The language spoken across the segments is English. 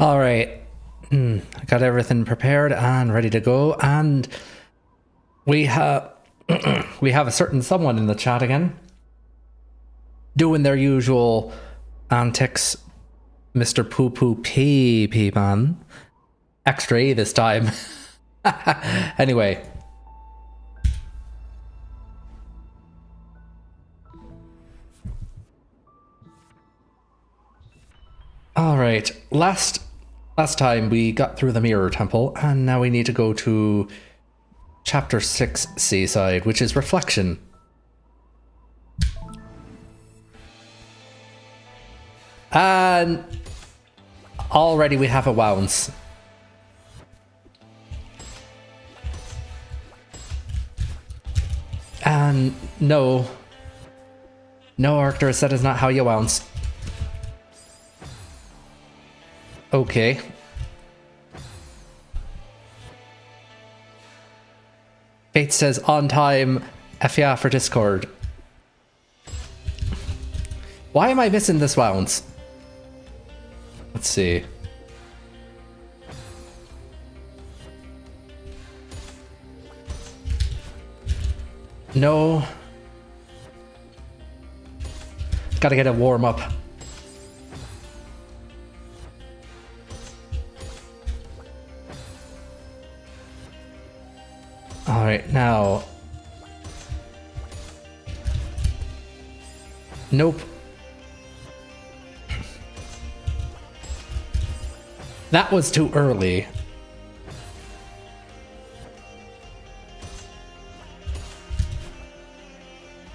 All right. I got everything prepared and ready to go, and we have we have a certain someone in the chat again, doing their usual antics. Mr. Poo Poo Pee Man, extra E this time. Anyway. All right. Last time we got through the Mirror Temple, and now we need to go to Chapter 6 Seaside, which is Reflection. And already we have a Wounce. And no, Arcturus, that is not how you Wounce. Okay. Fate says on time, FIA for Discord. Why am I missing this Wounce? Let's see. No. Gotta get a warm up. All right, now. Nope. That was too early.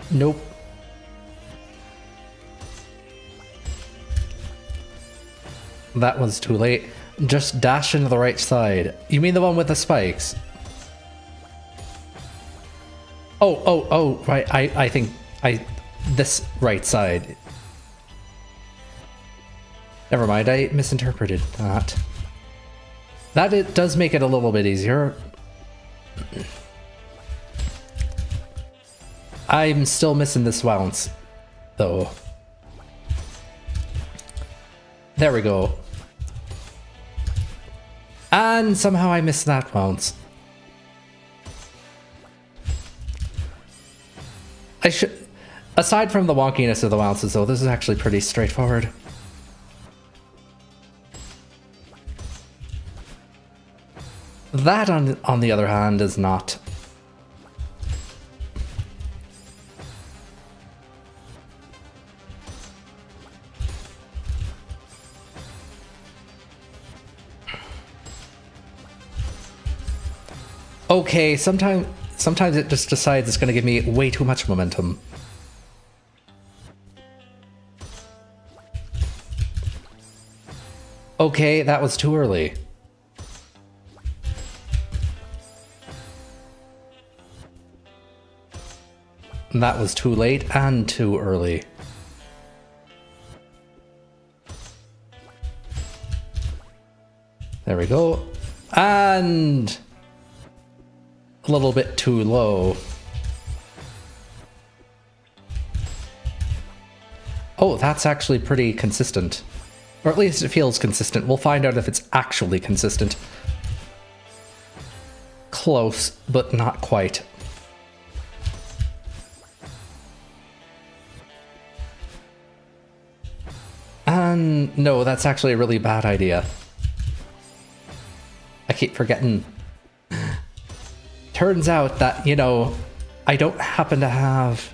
Nope. That was too late. Just dash into the right side. You mean the one with the spikes? Oh, right. I think this right side. Never mind, I misinterpreted that. That it does make it a little bit easier. I'm still missing this Wounce, though. There we go. And somehow I missed that Wounce. I should... Aside from the wonkiness of the Wounces, though, this is actually pretty straightforward. That, on the other hand, is not. Okay, sometimes it just decides it's going to give me way too much momentum. Okay, that was too early. That was too late and too early. There we go. And a little bit too low. Oh, that's actually pretty consistent. Or at least it feels consistent. We'll find out if it's actually consistent. Close, but not quite. And no, that's actually a really bad idea. I keep forgetting. Turns out that, you know, I don't happen to have,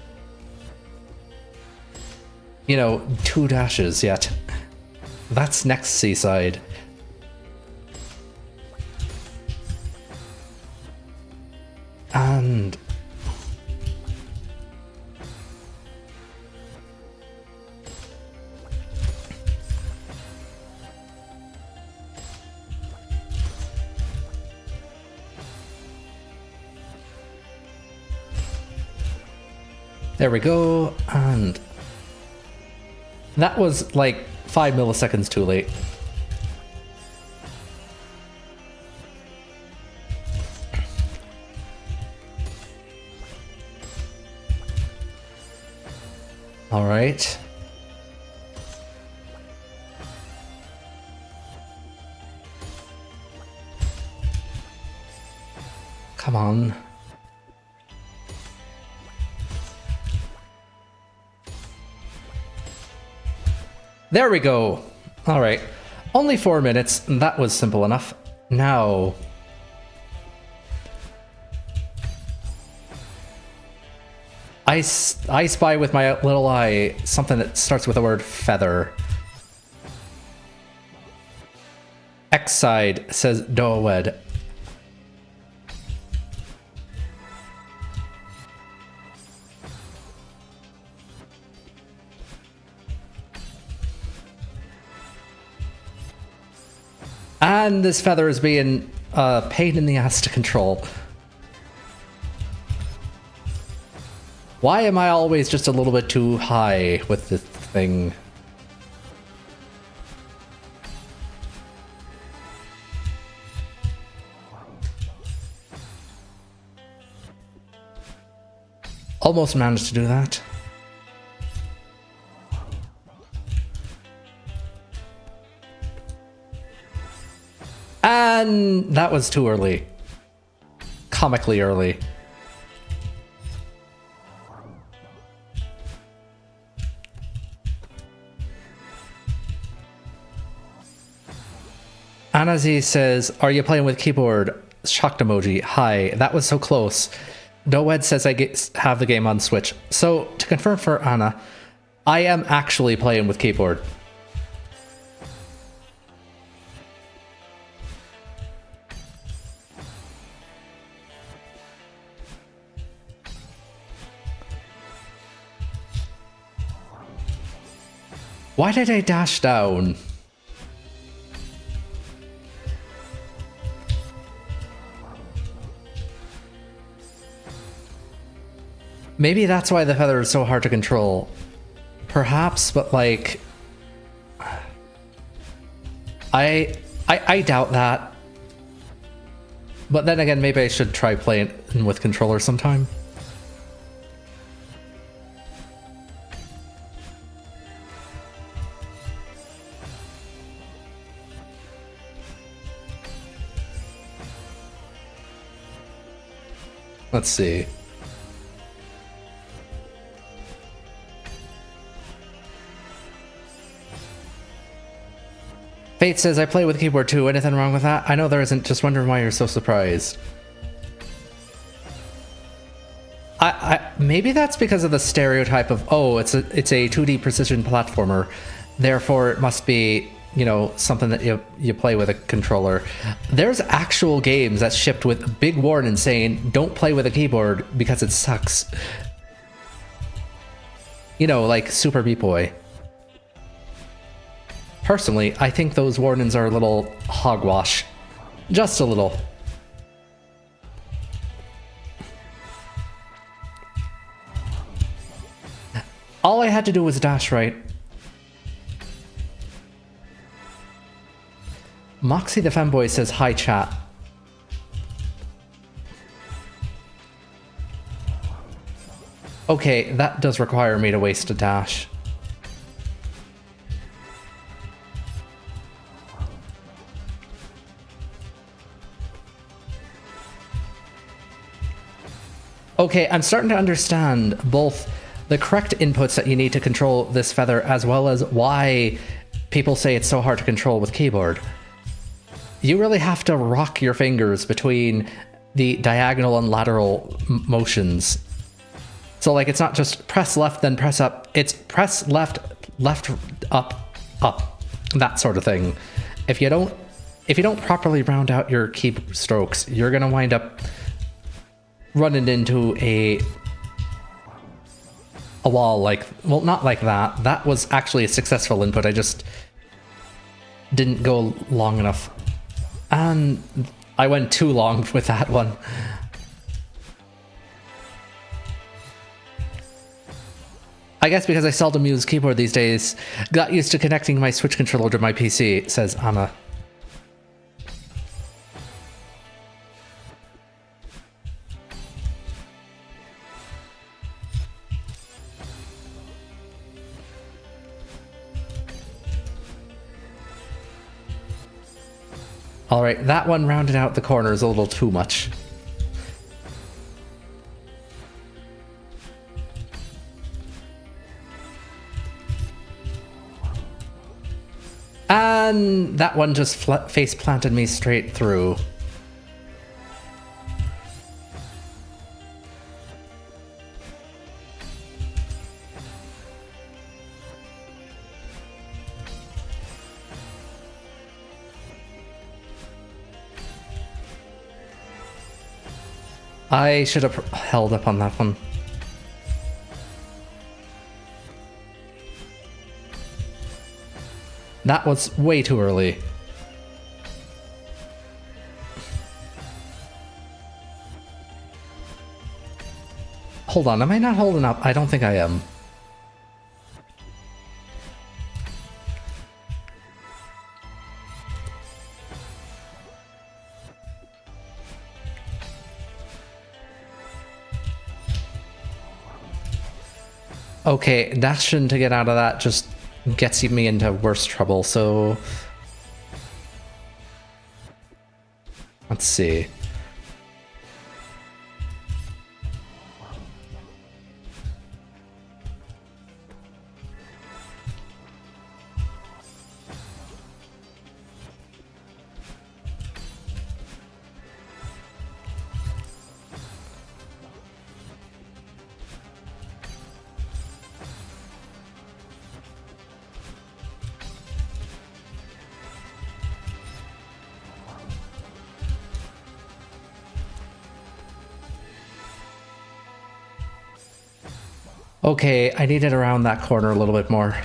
you know, 2 dashes yet. That's next Seaside. And there we go, and that was like 5 milliseconds too late. All right. Come on. There we go. All right. Only 4 minutes. That was simple enough. Now... I spy with my little eye something that starts with the word feather. X side says Doawed. And this feather is being a pain in the ass to control. Why am I always just a little bit too high with this thing? Almost managed to do that. And that was too early. Comically early. Anazi says, are you playing with keyboard? Shocked emoji. Hi, that was so close. Doed says I have the game on Switch. So, to confirm for Anna, I am actually playing with keyboard. Why did I dash down? Maybe that's why the feather is so hard to control. Perhaps, but like... I doubt that. But then again, maybe I should try playing with controller sometime. Let's see. Fate says, I play with keyboard too. Anything wrong with that? I know there isn't. Just wondering why you're so surprised. Maybe that's because of the stereotype of, oh, it's a 2D precision platformer. Therefore, it must be, you know, something that you play with a controller. There's actual games that shipped with big warning saying, don't play with a keyboard because it sucks. You know, like Super Meat Boy. Personally, I think those warnings are a little hogwash. Just a little. All I had to do was dash right. Moxie the Femboy says, hi chat. Okay, that does require me to waste a dash. Okay, I'm starting to understand both the correct inputs that you need to control this feather as well as why people say it's so hard to control with keyboard. You really have to rock your fingers between the diagonal and lateral motions. So like it's not just press left then press up, it's press left, left, up, up, that sort of thing. If you don't properly round out your key strokes, you're gonna wind up running into a wall like, well, not like that. That was actually a successful input. I just didn't go long enough. And I went too long with that one. I guess because I seldom use keyboard these days, got used to connecting my Switch controller to my PC, says Anna. Alright, that one rounded out the corners a little too much. And that one just face planted me straight through. I should have held up on that one. That was way too early. Hold on, am I not holding up? I don't think I am. Okay, dashing to get out of that just gets me into worse trouble, so... Let's see. Okay, I need it around that corner a little bit more.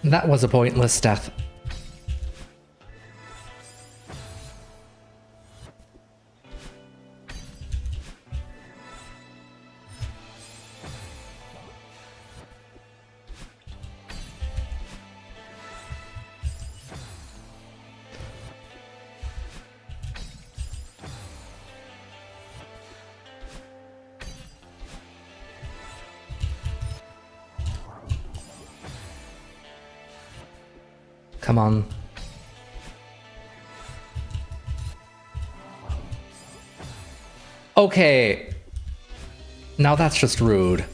That was a pointless death. Come on. Okay. Now that's just rude.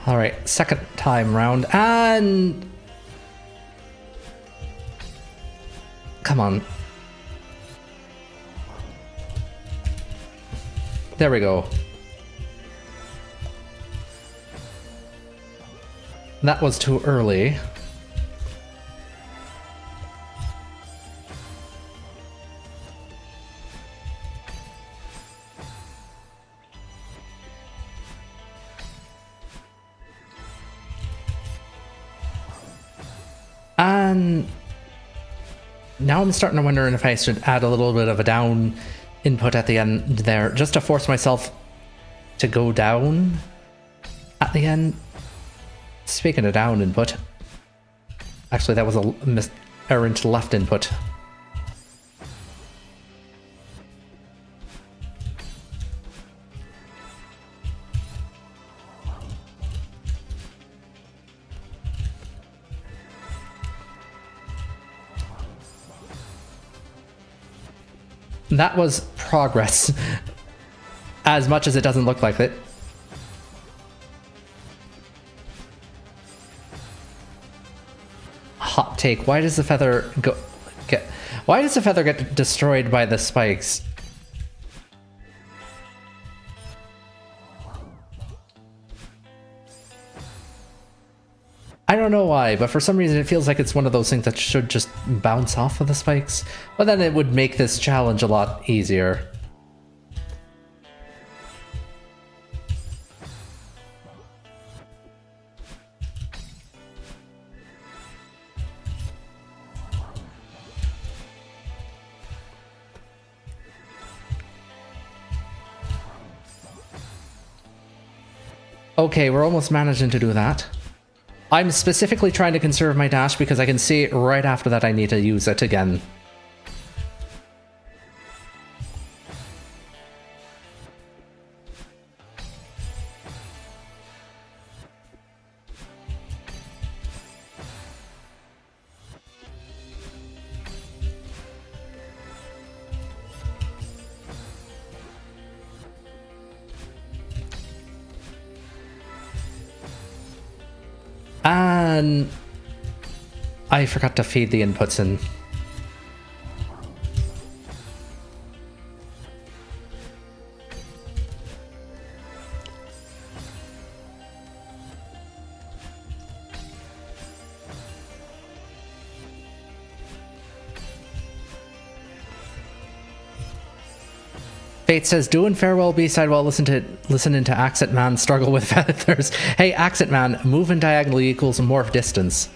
All right, second time round, and come on. There we go. That was too early. And now I'm starting to wonder if I should add a little bit of a down input at the end there, just to force myself to go down at the end. Speaking of down input, actually that was a errant left input. That was progress, as much as it doesn't look like it. Hot take, why does the feather get destroyed by the spikes? I don't know why, but for some reason it feels like it's one of those things that should just bounce off of the spikes. But then it would make this challenge a lot easier. Okay, we're almost managing to do that. I'm specifically trying to conserve my dash because I can see right after that I need to use it again. And I forgot to feed the inputs in. Fate says, doing farewell B-side while listening to Accent Man struggle with feathers. Hey, Accent Man, moving diagonally equals morph distance.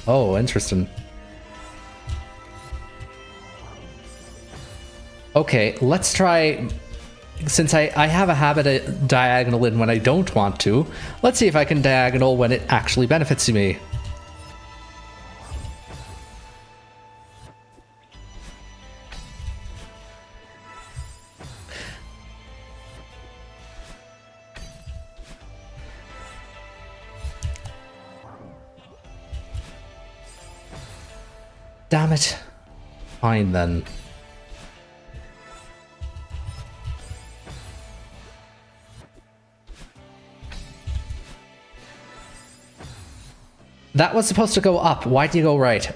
Oh, interesting. Okay, let's try... Since I have a habit of diagonaling when I don't want to, let's see if I can diagonal when it actually benefits me. Damn it. Fine then. That was supposed to go up. Why'd you go right?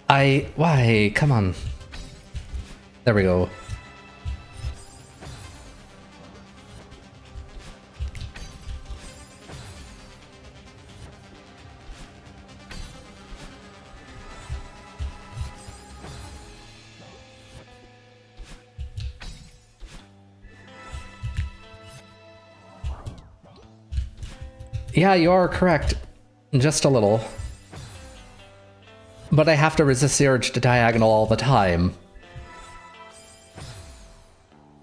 Why? Come on. There we go. Yeah, you are correct. Just a little. But I have to resist the urge to diagonal all the time.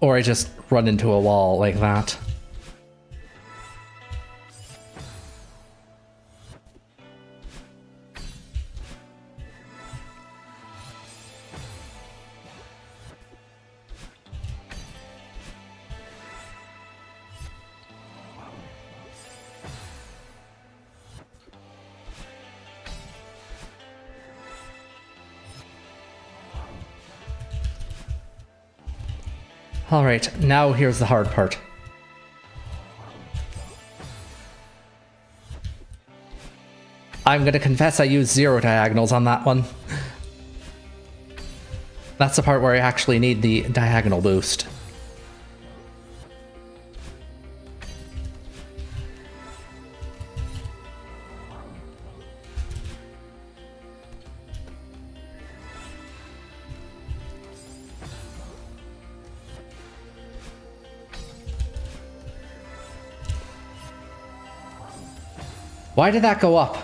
Or I just run into a wall like that. Alright, now here's the hard part. I'm gonna confess I used 0 diagonals on that one. That's the part where I actually need the diagonal boost. Why did that go up?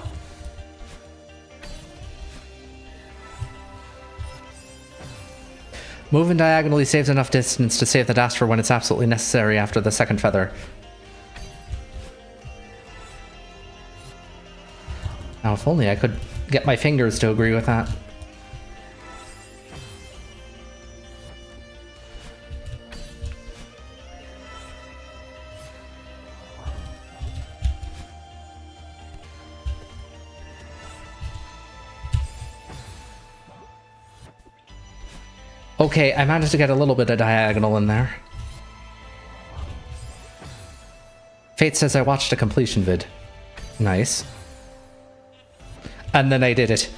Moving diagonally saves enough distance to save the dash for when it's absolutely necessary after the second feather. Now, if only I could get my fingers to agree with that. Okay, I managed to get a little bit of diagonal in there. Fate says I watched a completion vid. Nice. And then I did it.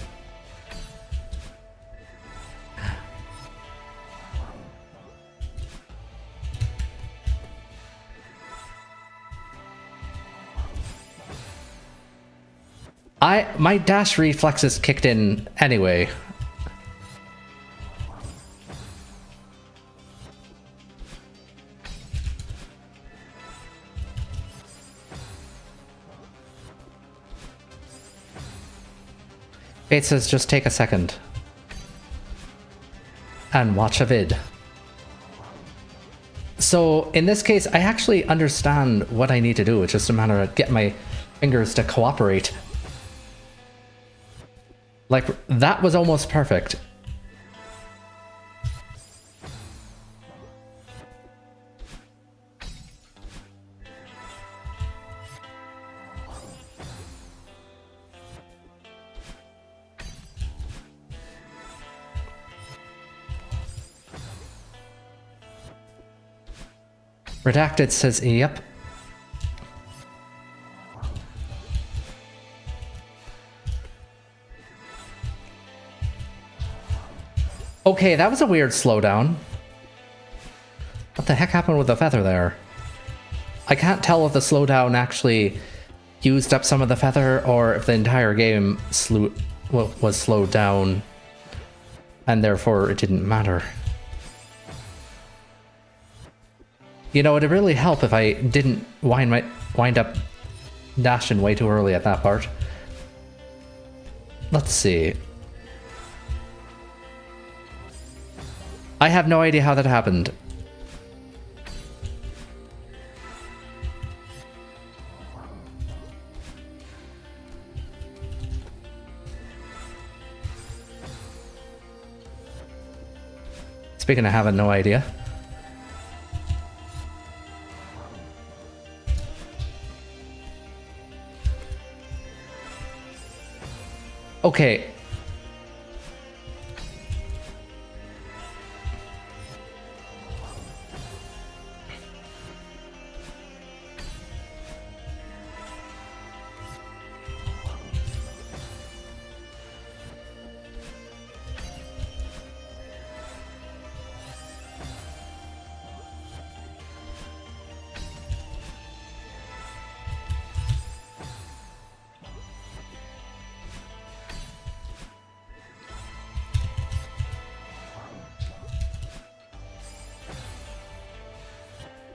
My dash reflexes kicked in anyway. It says just take a second and watch a vid. So in this case, I actually understand what I need to do. It's just a matter of getting my fingers to cooperate. Like, that was almost perfect. Redacted says, yep. Okay, that was a weird slowdown. What the heck happened with the feather there? I can't tell if the slowdown actually used up some of the feather or if the entire game was slowed down and therefore it didn't matter. You know, it'd really help if I didn't wind up dashing way too early at that part. Let's see. I have no idea how that happened. Speaking of having no idea. Okay.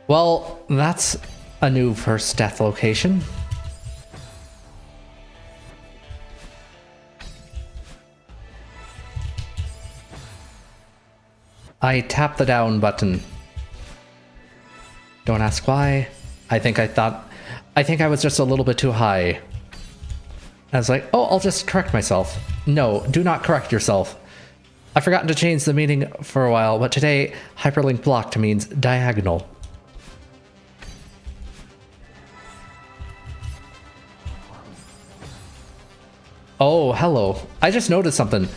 Well, that's a new first death location. I tapped the down button. Don't ask why. I think I was just a little bit too high. I was like, oh, I'll just correct myself. No, do not correct yourself. I've forgotten to change the meaning for a while, but today, hyperlink blocked means diagonal. Oh, hello. I just noticed something.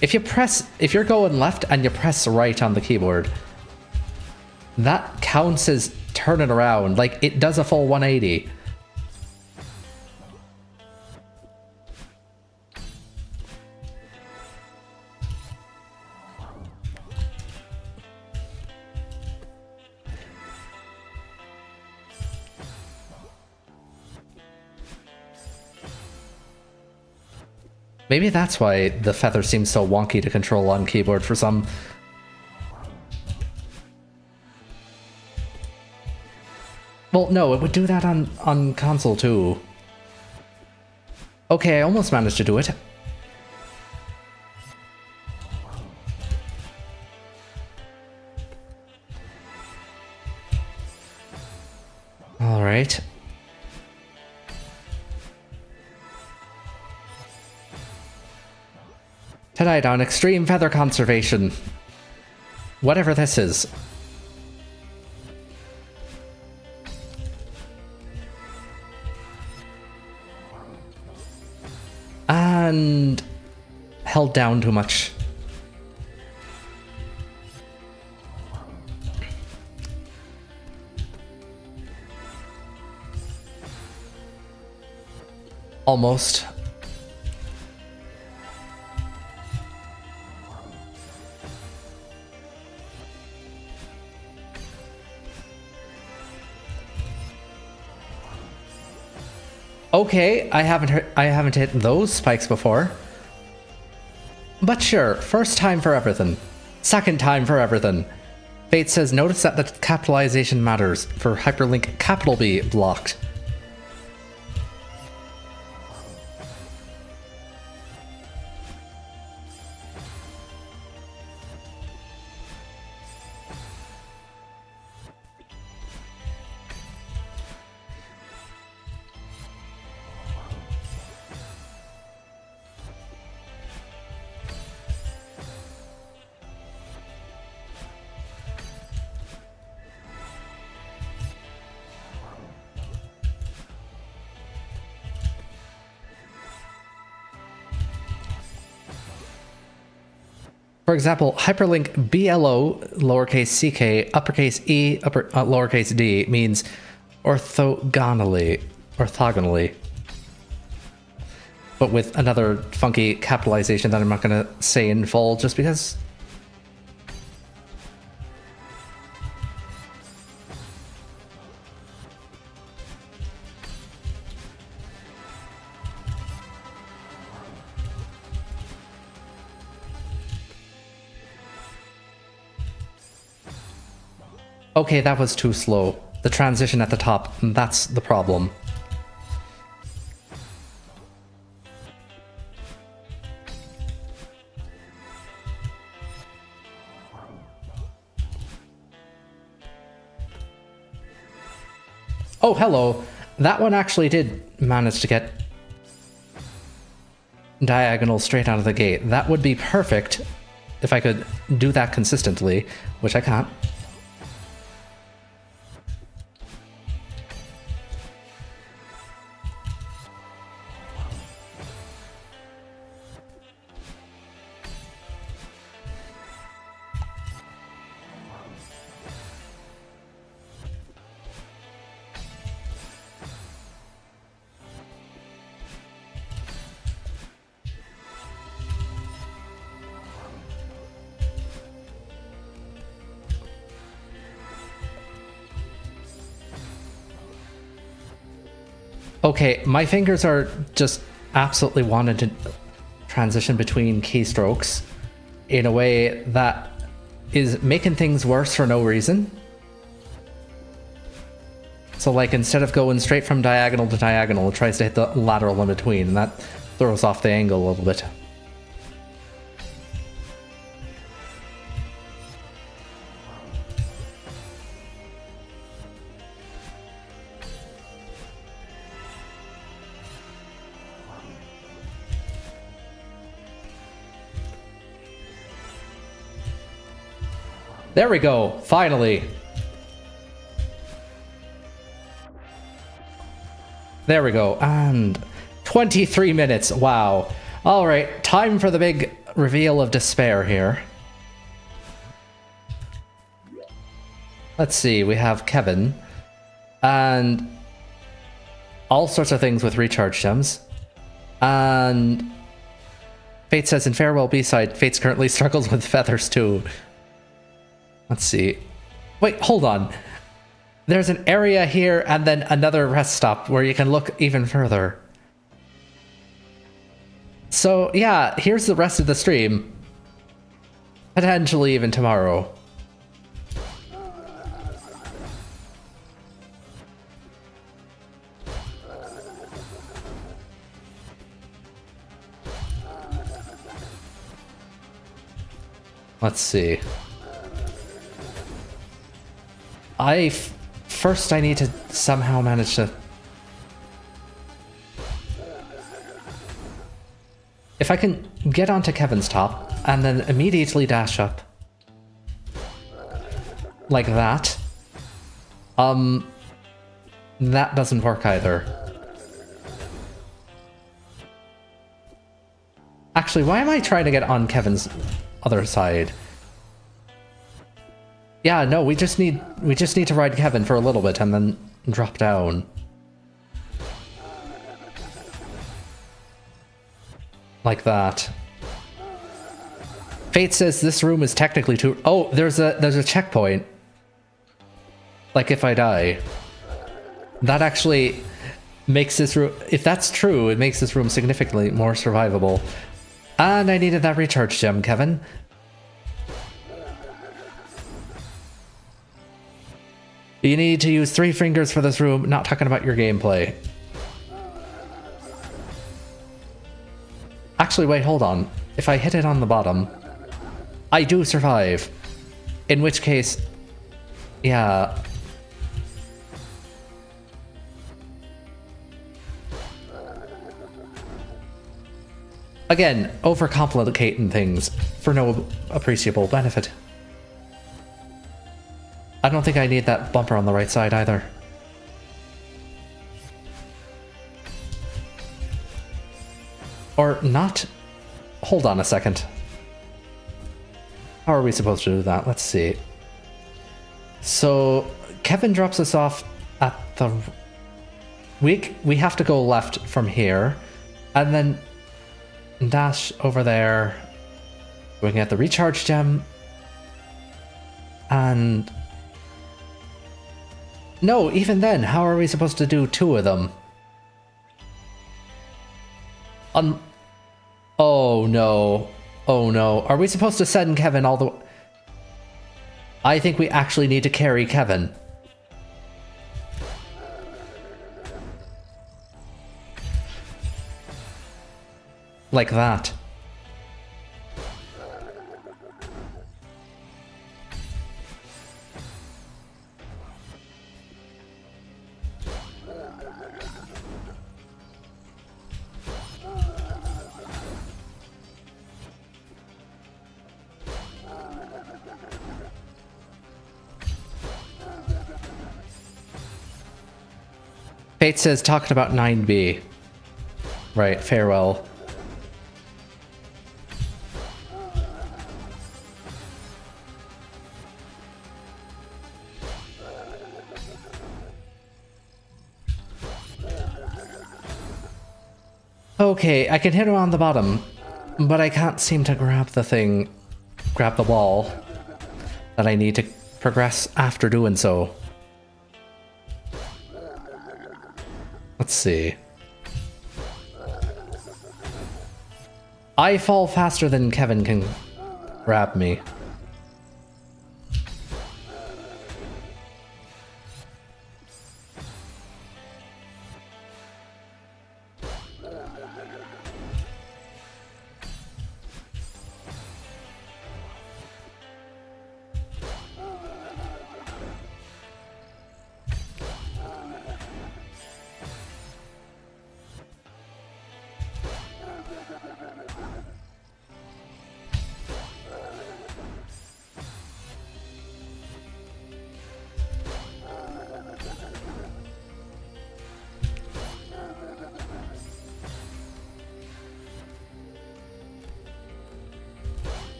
If you're going left and you press right on the keyboard, that counts as turning around. Like, it does a full 180. Maybe that's why the feather seems so wonky to control on keyboard for some. Well, no, it would do that on console too. Okay, I almost managed to do it. All right. Tonight on Extreme Feather Conservation. Whatever this is. And held down too much. Almost. Okay, I haven't hit those spikes before. But sure, first time for everything. Second time for everything. Fate says, notice that the capitalization matters. For hyperlink capital B blocked. For example, hyperlink BLO, lowercase ck, uppercase E, lowercase d means orthogonally. But with another funky capitalization that I'm not going to say in full just because. Okay, that was too slow. The transition at the top, that's the problem. Oh, hello. That one actually did manage to get diagonal straight out of the gate. That would be perfect if I could do that consistently, which I can't. Okay, my fingers are just absolutely wanting to transition between keystrokes in a way that is making things worse for no reason. So like instead of going straight from diagonal to diagonal, it tries to hit the lateral in between, and that throws off the angle a little bit. There we go, finally. There we go, and 23 minutes, wow. All right, time for the big reveal of despair here. Let's see, we have Kevin, and all sorts of things with recharge gems. And Fate says in Farewell B-side, Fate's currently struggles with feathers too. Let's see. Wait, hold on. There's an area here and then another rest stop where you can look even further. So yeah, here's the rest of the stream. Potentially even tomorrow. Let's see. First I need to somehow manage to... If I can get onto Kevin's top and then immediately dash up like that, that doesn't work either. Actually, why am I trying to get on Kevin's other side? Yeah, no, we just need to ride Kevin for a little bit and then drop down. Like that. Fate says this room is technically too... Oh, there's a checkpoint. Like if I die. That actually makes this room... If that's true, it makes this room significantly more survivable. And I needed that recharge gem, Kevin. You need to use 3 fingers for this room, not talking about your gameplay. Actually, wait, hold on. If I hit it on the bottom, I do survive. In which case, yeah. Again, overcomplicating things for no appreciable benefit. I don't think I need that bumper on the right side either. Or not. Hold on a second. How are we supposed to do that? Let's see. So Kevin drops us off at the... We have to go left from here. And then dash over there. We can get the recharge gem. And... No, even then, how are we supposed to do 2 of them? Oh no. Oh no. Are we supposed to send Kevin all the... I think we actually need to carry Kevin. Like that. Fate says talking about 9B. Right, farewell. Okay, I can hit him on the bottom, but I can't seem to grab the wall that I need to progress after doing so. Let's see. I fall faster than Kevin can grab me.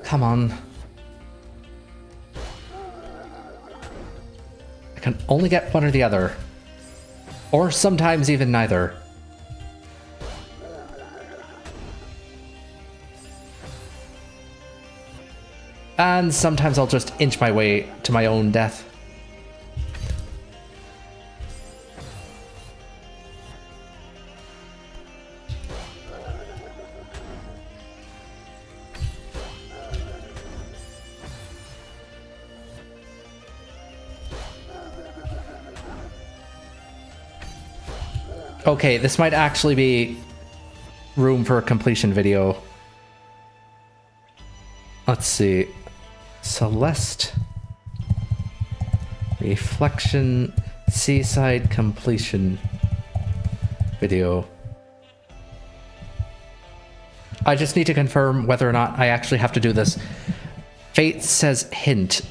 Come on. I can only get one or the other. Or sometimes even neither. And sometimes I'll just inch my way to my own death. Okay, this might actually be room for a completion video. Let's see. Celeste. Reflection. Seaside completion video. I just need to confirm whether or not I actually have to do this. Fate says hint.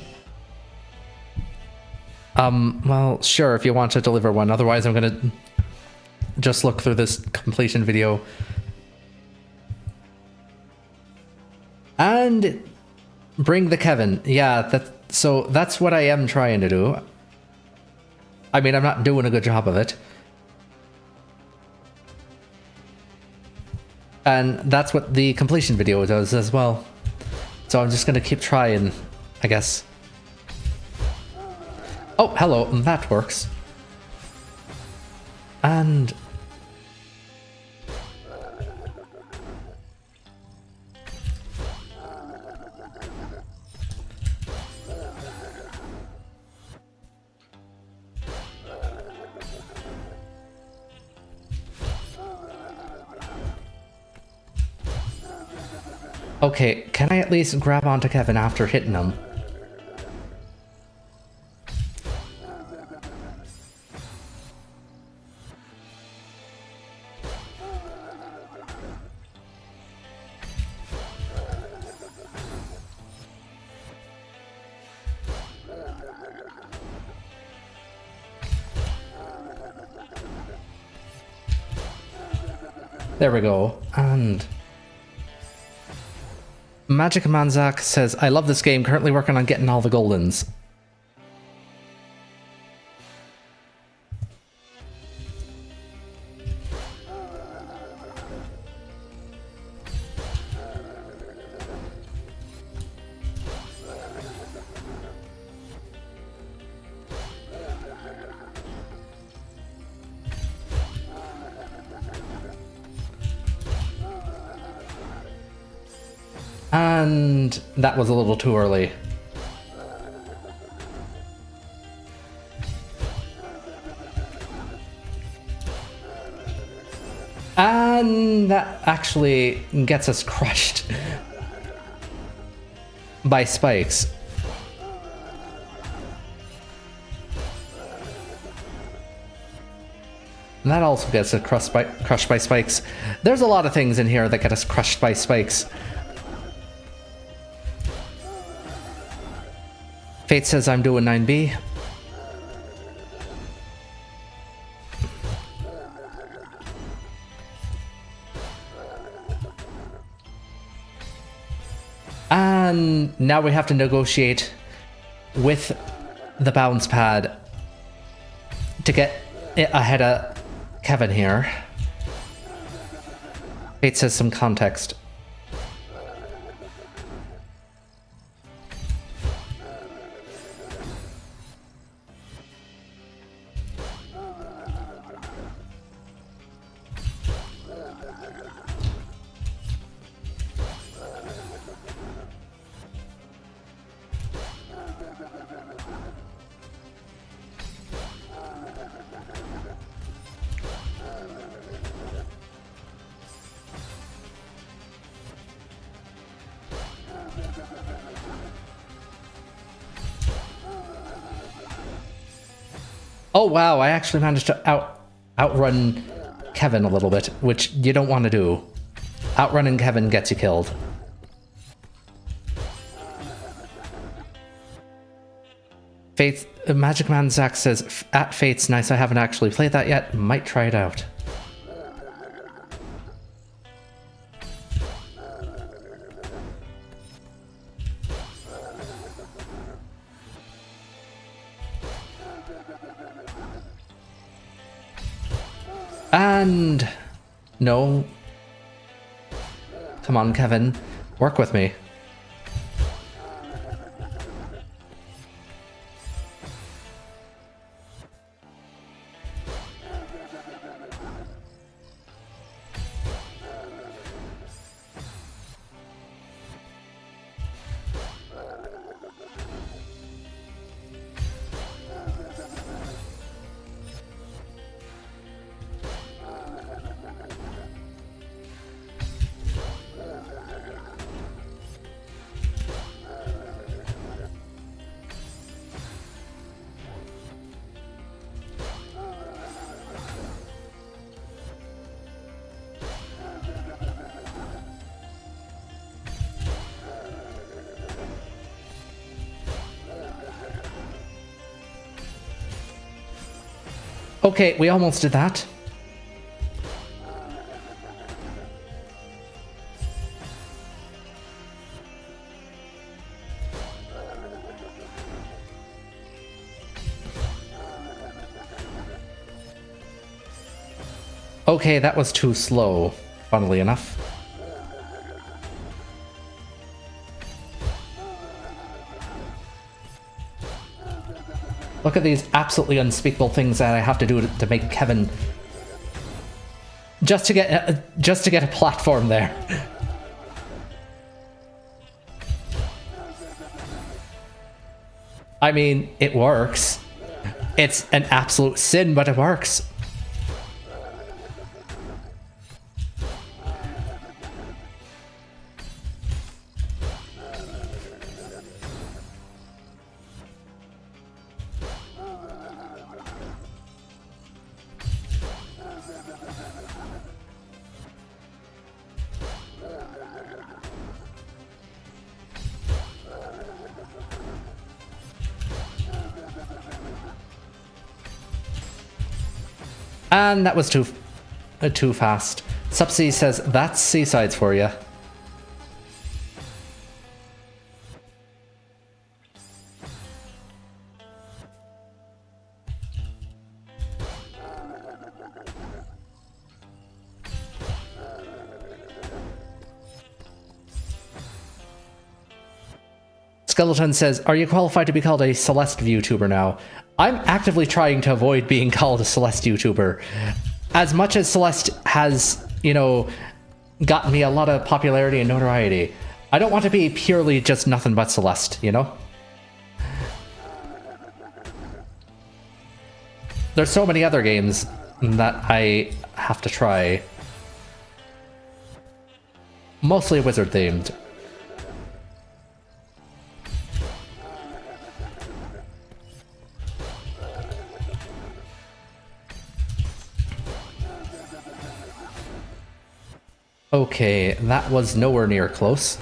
Well, sure, if you want to deliver one. Otherwise, I'm gonna just look through this completion video. And bring the Kevin. Yeah, so that's what I am trying to do. I mean, I'm not doing a good job of it. And that's what the completion video does as well. So I'm just gonna keep trying, I guess. Oh, hello, that works. And... okay, can I at least grab onto Kevin after hitting him? There we go. And Magic Manzak says, I love this game. Currently working on getting all the Goldens. And that was a little too early. And that actually gets us crushed by spikes. And that also gets us crushed by spikes. There's a lot of things in here that get us crushed by spikes. Fate says I'm doing 9B. And now we have to negotiate with the bounce pad to get it ahead of Kevin here. Fate says some context. Oh wow, I actually managed to outrun Kevin a little bit, which you don't want to do. Outrunning Kevin gets you killed. Faith, Magic Man Zach says, at Fate's nice, I haven't actually played that yet, might try it out. And no. Come on, Kevin. Work with me. Okay, we almost did that. Okay, that was too slow, funnily enough. Look at these absolutely unspeakable things that I have to do to make Kevin just to get a platform there. I mean, it works. It's an absolute sin, but it works. And that was too fast. Subsea says, that's Seasides for you. Skeleton says, are you qualified to be called a Celeste VTuber now? I'm actively trying to avoid being called a Celeste YouTuber. As much as Celeste has, you know, gotten me a lot of popularity and notoriety, I don't want to be purely just nothing but Celeste, you know? There's so many other games that I have to try. Mostly Wizard themed. Okay, that was nowhere near close.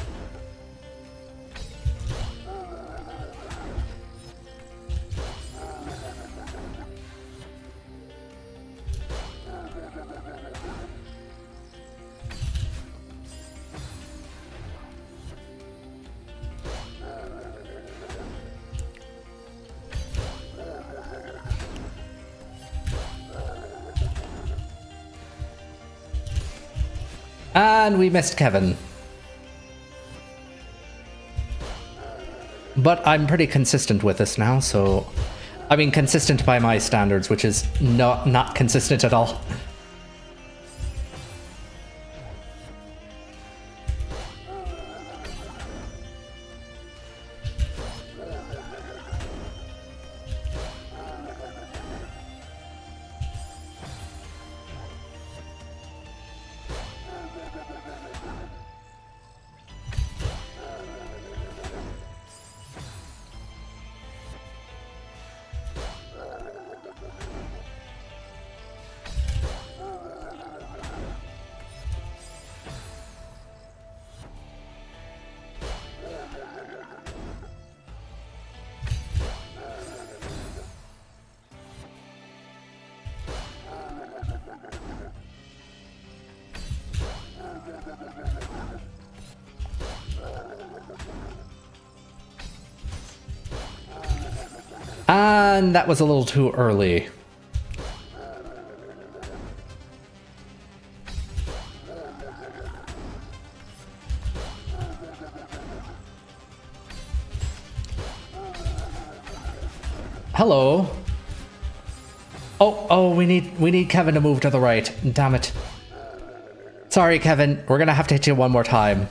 And we missed Kevin. But I'm pretty consistent with this now, so... I mean, consistent by my standards, which is not consistent at all. And that was a little too early. Hello. Oh, we need Kevin to move to the right. Damn it. Sorry, Kevin. We're gonna have to hit you one more time.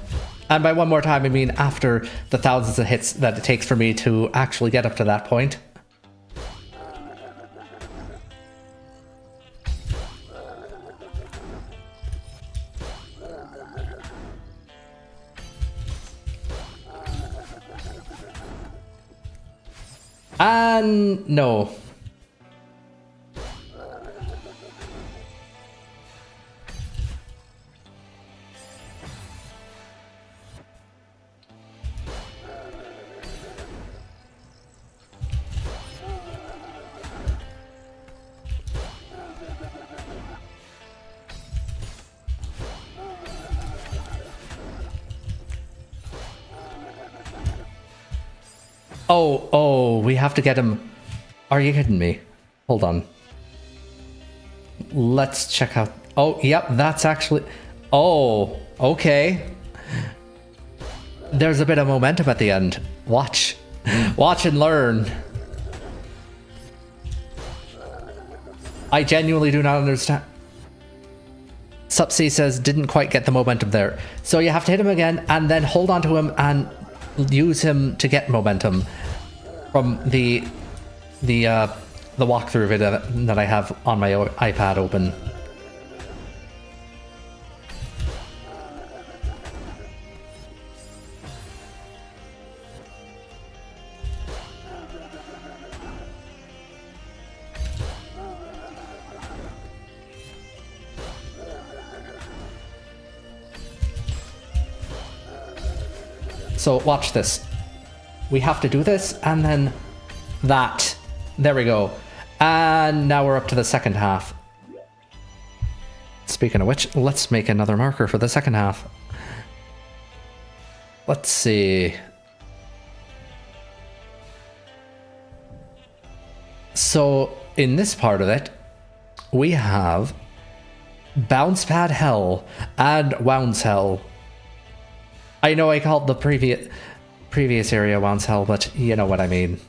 And by one more time, I mean after the thousands of hits that it takes for me to actually get up to that point. And no. Oh, we have to get him. Are you kidding me? Hold on. Let's check out. Oh, yep, that's actually... Oh, okay. There's a bit of momentum at the end. Watch. Watch and learn. I genuinely do not understand. Subsea says didn't quite get the momentum there. So you have to hit him again and then hold on to him and use him to get momentum from the walkthrough video that I have on my iPad open. So watch this. We have to do this and then that. There we go. And now we're up to the second half. speaking of which, let's make another marker for the second half. Let's see. So in this part of it, we have Bounce Pad Hell and Wounce Hell. I know I called the previous area Wounce Hell, but you know what I mean.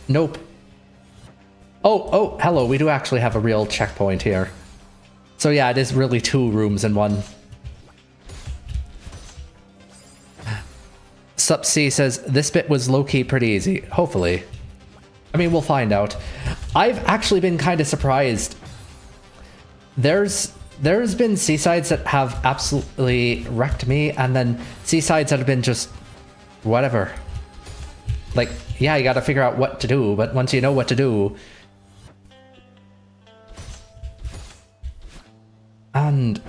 Nope. Oh, hello, we do actually have a real checkpoint here. So yeah, it is really 2 rooms in one. Supsea says, this bit was low-key pretty easy. Hopefully. I mean, we'll find out. I've actually been kind of surprised. There's been seasides that have absolutely wrecked me, and then seasides that have been just whatever. Like, yeah, you gotta figure out what to do, but once you know what to do... And...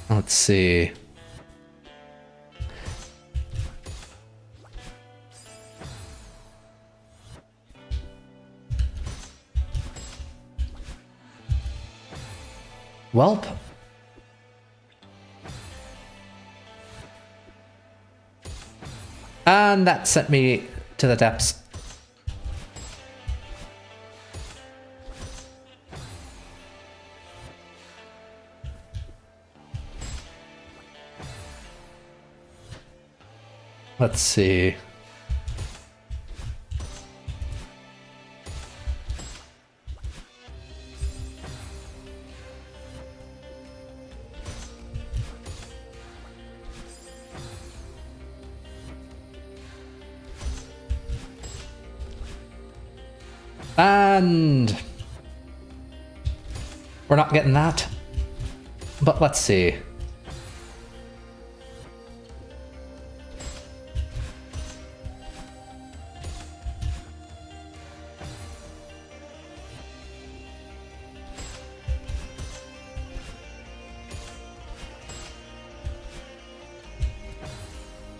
let's see... Welp. And that sent me to the depths. Let's see. And we're not getting that, but let's see.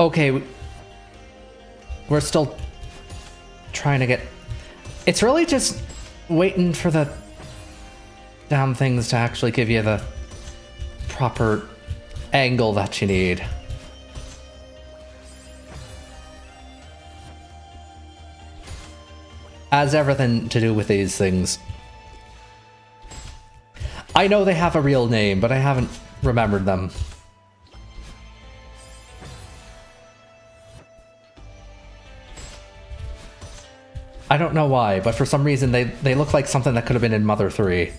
Okay, we're still trying to get... It's really just waiting for the damn things to actually give you the proper angle that you need. Has everything to do with these things. I know they have a real name, but I haven't remembered them. I don't know why, but for some reason they look like something that could have been in Mother 3.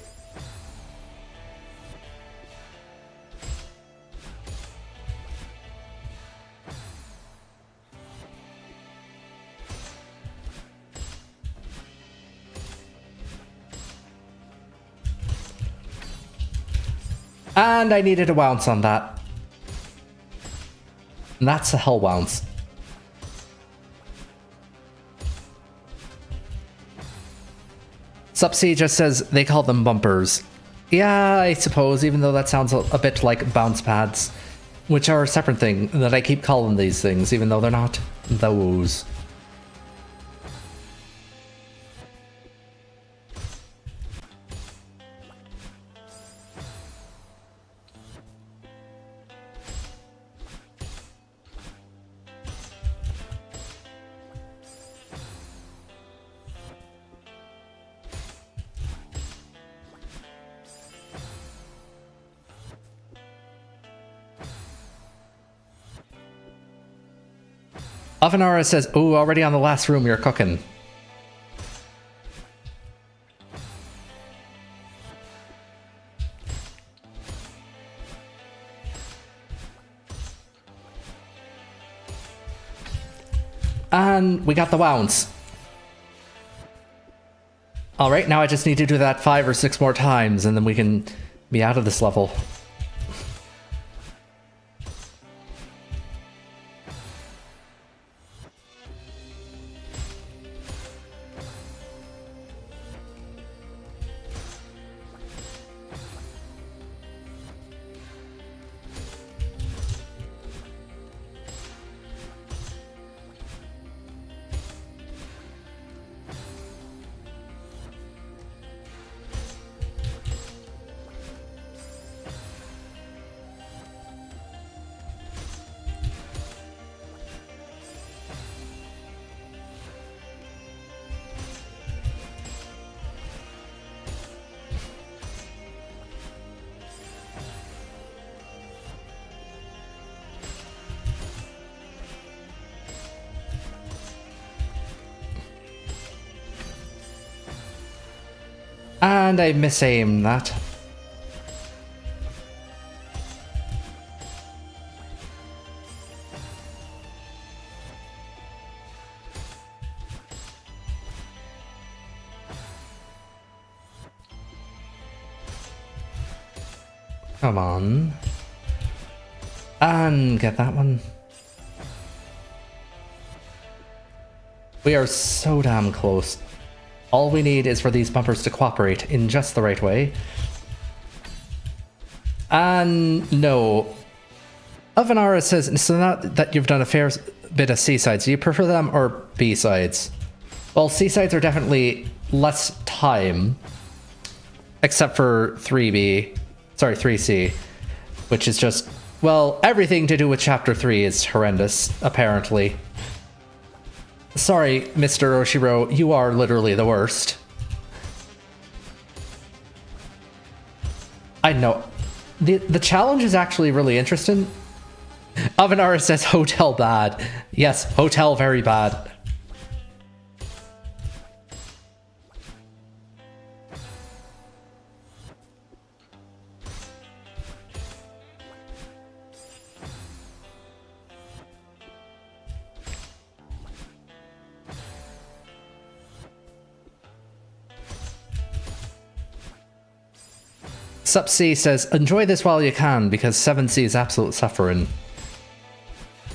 And I needed a Wounce on that. And that's a Hell Wounce. Supsea just says they call them bumpers. Yeah, I suppose, even though that sounds a bit like bounce pads, which are a separate thing that I keep calling these things, even though they're not those. Avanara says, "Ooh, already on the last room, you're cooking." And we got the Wounce. Alright, now I just need to do that 5 or 6 more times, and then we can be out of this level. And I misaimed that. Come on. And get that one. We are so damn close. All we need is for these bumpers to cooperate in just the right way. And no. Avanara says, so now that you've done a fair bit of C-sides, do you prefer them or B-sides? Well, C-sides are definitely less time. Except for 3C. Which is just, well, everything to do with Chapter 3 is horrendous, apparently. Sorry, Mr. Oshiro, you are literally the worst. I know. The challenge is actually really interesting. Avanara says hotel bad. Yes, hotel very bad. Sup-C says, enjoy this while you can, because 7C is absolute suffering.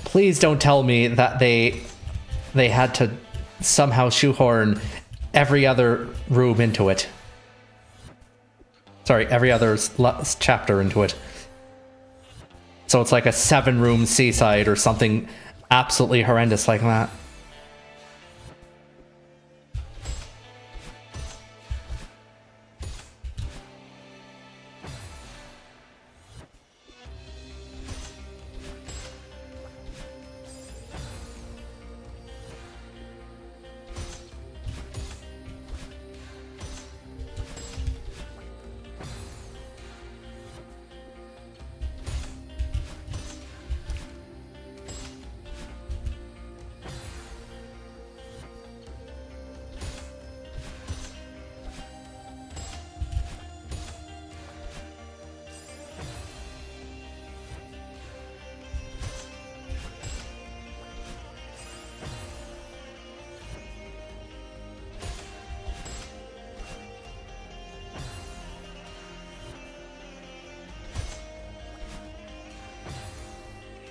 Please don't tell me that they had to somehow shoehorn every other room into it. Sorry, every other chapter into it. So it's like a 7-room seaside or something absolutely horrendous like that.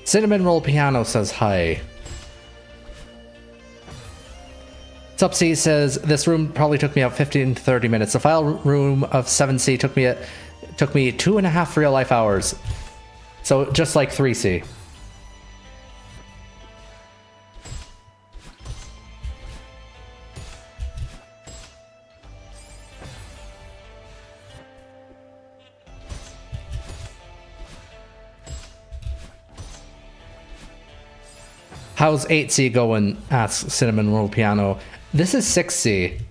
Cinnamon Roll Piano says hi. Sup-C says, this room probably took me about 15 to 30 minutes. The file room of 7C took me 2.5 real life hours. So just like 3C. How's 8C going? Asks Cinnamon Roll Piano. This is 6C.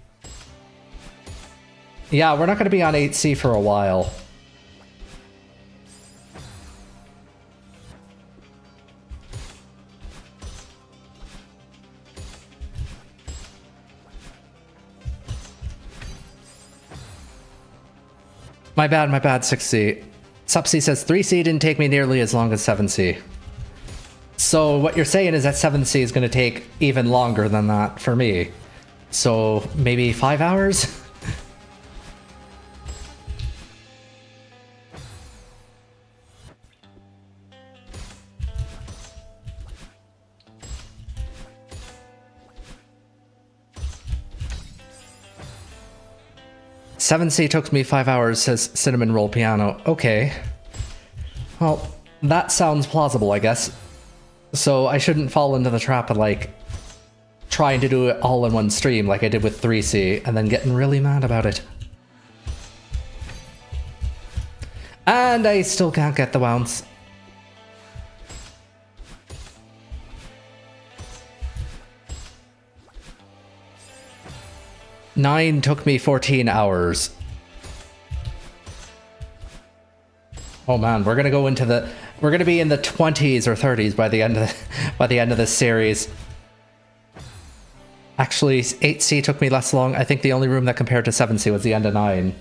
Yeah, we're not going to be on 8C for a while. My bad, 6C. Sup-C says 3C didn't take me nearly as long as 7C. So what you're saying is that 7C is going to take even longer than that for me. So maybe 5 hours? "7C took me 5 hours," says Cinnamon Roll Piano. Okay. Well, that sounds plausible, I guess. So I shouldn't fall into the trap of, like, trying to do it all in one stream like I did with 3C, and then getting really mad about it. And I still can't get the Wounce. Nine took me 14 hours. Oh man, we're gonna go into the... We're gonna be in the 20s or 30s by the end of this series. Actually, 8C took me less long. I think the only room that compared to 7C was the end of 9.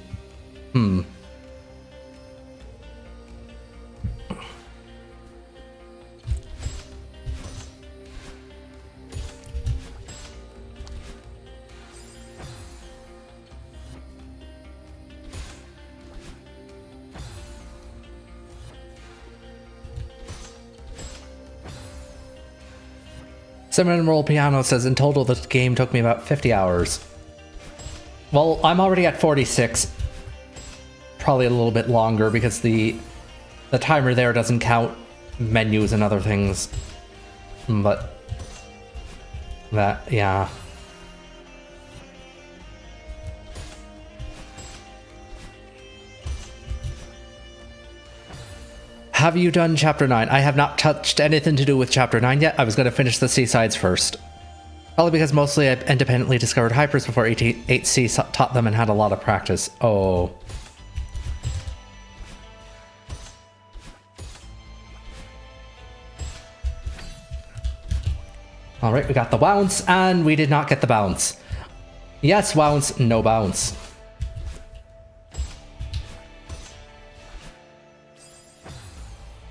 Cinnamon Roll Piano says, in total, the game took me about 50 hours. Well, I'm already at 46. Probably a little bit longer because the timer there doesn't count menus and other things. But that, yeah. Have you done Chapter 9? I have not touched anything to do with Chapter 9 yet. I was going to finish the Seasides first. Probably because mostly I independently discovered Hypers before 8C taught them and had a lot of practice. Oh. Alright, we got the Wounce, and we did not get the bounce. Yes, Wounce, no bounce.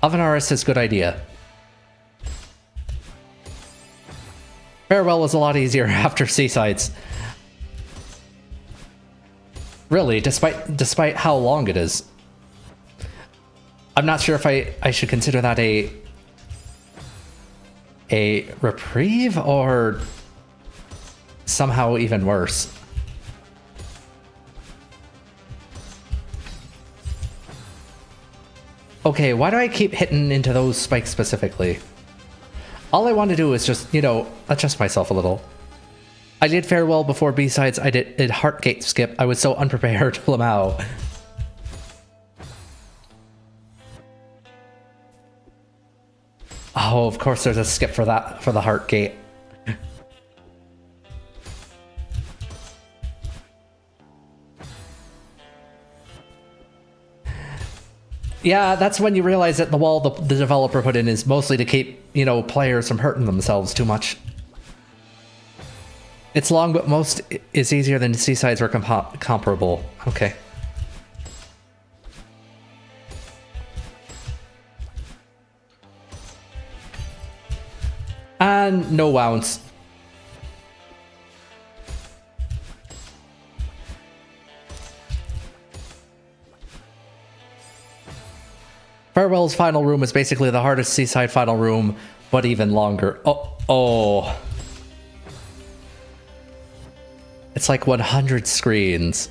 Avanaris is a good idea. Farewell is a lot easier after Seasides. Really, despite how long it is. I'm not sure if I should consider that a reprieve or somehow even worse. Okay, why do I keep hitting into those spikes specifically? All I want to do is just, you know, adjust myself a little. I did Farewell before B-Sides. I did Heartgate skip. I was so unprepared, Lamau. Oh, of course there's a skip for that, for the Heartgate. Yeah, that's when you realize that the wall the developer put in is mostly to keep, you know, players from hurting themselves too much. It's long, but most is easier than Seasides were comparable. Okay. And no Wounce. Farewell's final room is basically the hardest Seaside final room, but even longer. Oh. It's like 100 screens.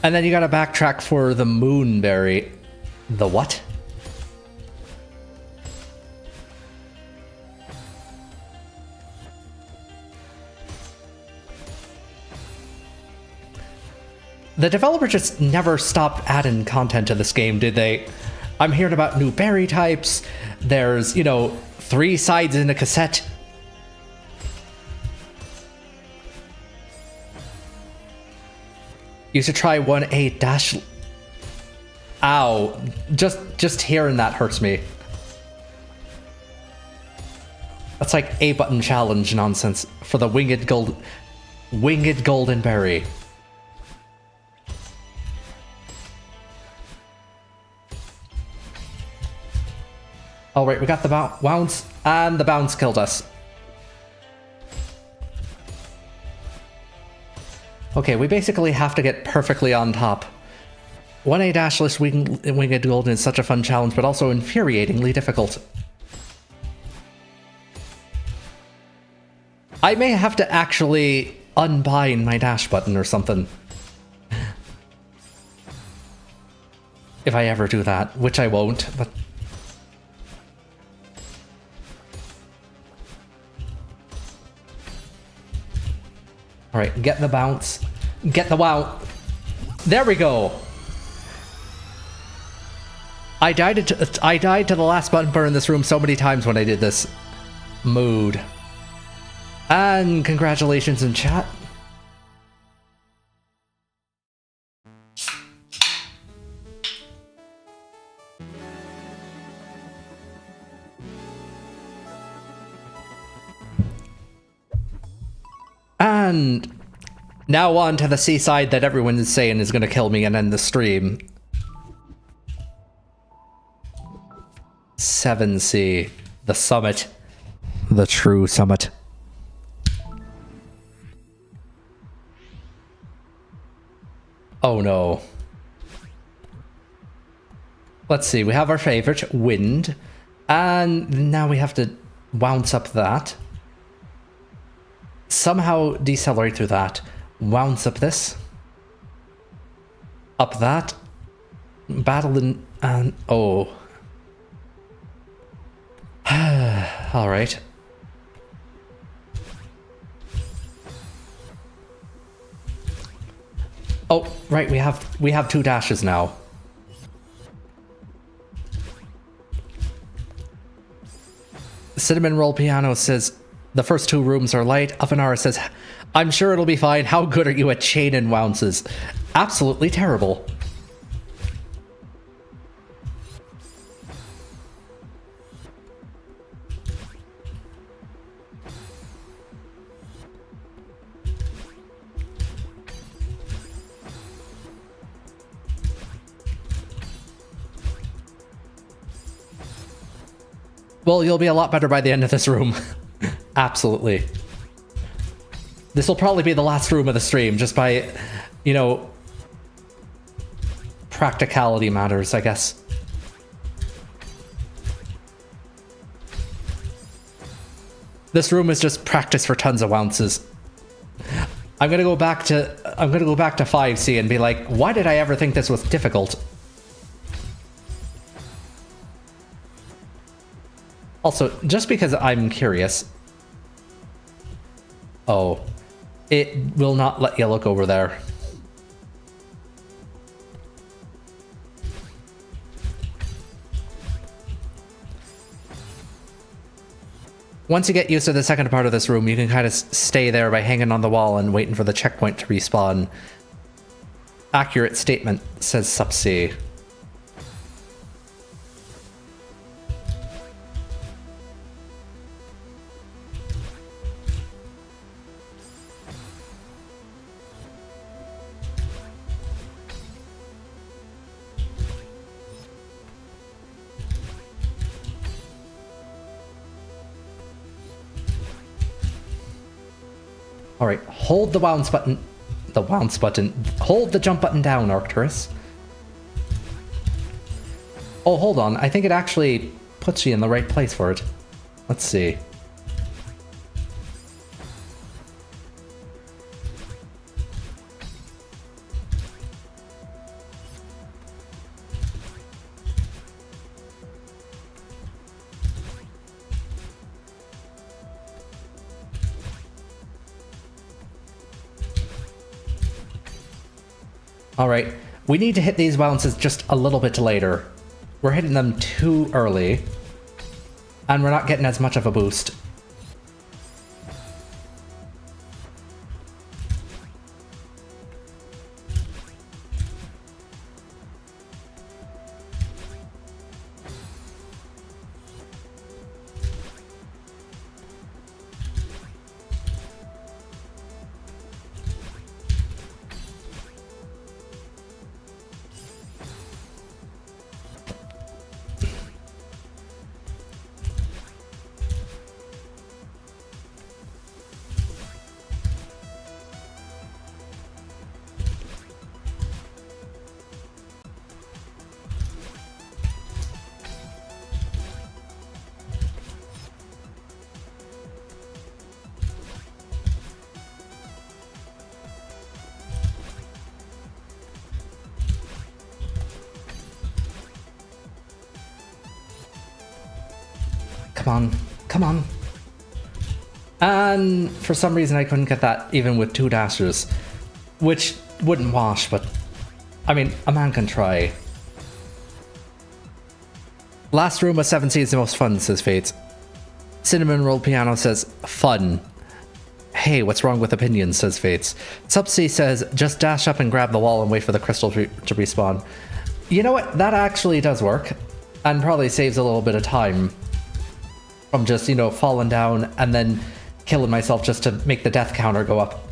And then you gotta backtrack for the Moonberry. The what? The developer just never stopped adding content to this game, did they? I'm hearing about new berry types. There's, you know, 3 sides in a cassette. You should try 1A dash... Ow. Just hearing that hurts me. That's like A button challenge nonsense for the winged golden berry. Alright, we got the Wounce, and the bounce killed us. Okay, we basically have to get perfectly on top. 1A dashless winged golden is such a fun challenge, but also infuriatingly difficult. I may have to actually unbind my dash button or something. If I ever do that, which I won't, but... Alright, get the bounce. Get the wow. There we go! I died to the last button burn in this room so many times when I did this. Mood. And congratulations in chat. And now on to the seaside that everyone is saying is going to kill me and end the stream. 7C, the summit. The true summit. Oh no. Let's see, we have our favorite, wind. And now we have to bounce up that. Somehow decelerate through that. Bounce up this. Up that. Battle and oh. Alright. Oh, right, we have 2 dashes now. Cinnamon Roll Piano says the first 2 rooms are light. Afanara says, I'm sure it'll be fine. How good are you at chain and wounces? Absolutely terrible. Well, you'll be a lot better by the end of this room. Absolutely. This will probably be the last room of the stream, just by, you know, practicality matters, I guess. This room is just practice for tons of wounces. I'm gonna go back to 5C and be like, why did I ever think this was difficult? Also, just because I'm curious. Oh, it will not let you look over there. Once you get used to the second part of this room, you can kind of stay there by hanging on the wall and waiting for the checkpoint to respawn. Accurate statement, says Subsea. Alright, hold the bounce button. The bounce button. Hold the jump button down, Arcturus. Oh, hold on. I think it actually puts you in the right place for it. Let's see. Alright, we need to hit these bounces just a little bit later. We're hitting them too early, and we're not getting as much of a boost. Come on, come on. And for some reason I couldn't get that even with 2 dashes, which wouldn't wash, but I mean, a man can try. Last room of 7C is the most fun, says Fates. Cinnamon Roll Piano says, fun. Hey, what's wrong with opinions, says Fates. Subsea says, just dash up and grab the wall and wait for the crystal to respawn. You know what? That actually does work, and probably saves a little bit of time from just, you know, falling down and then killing myself just to make the death counter go up.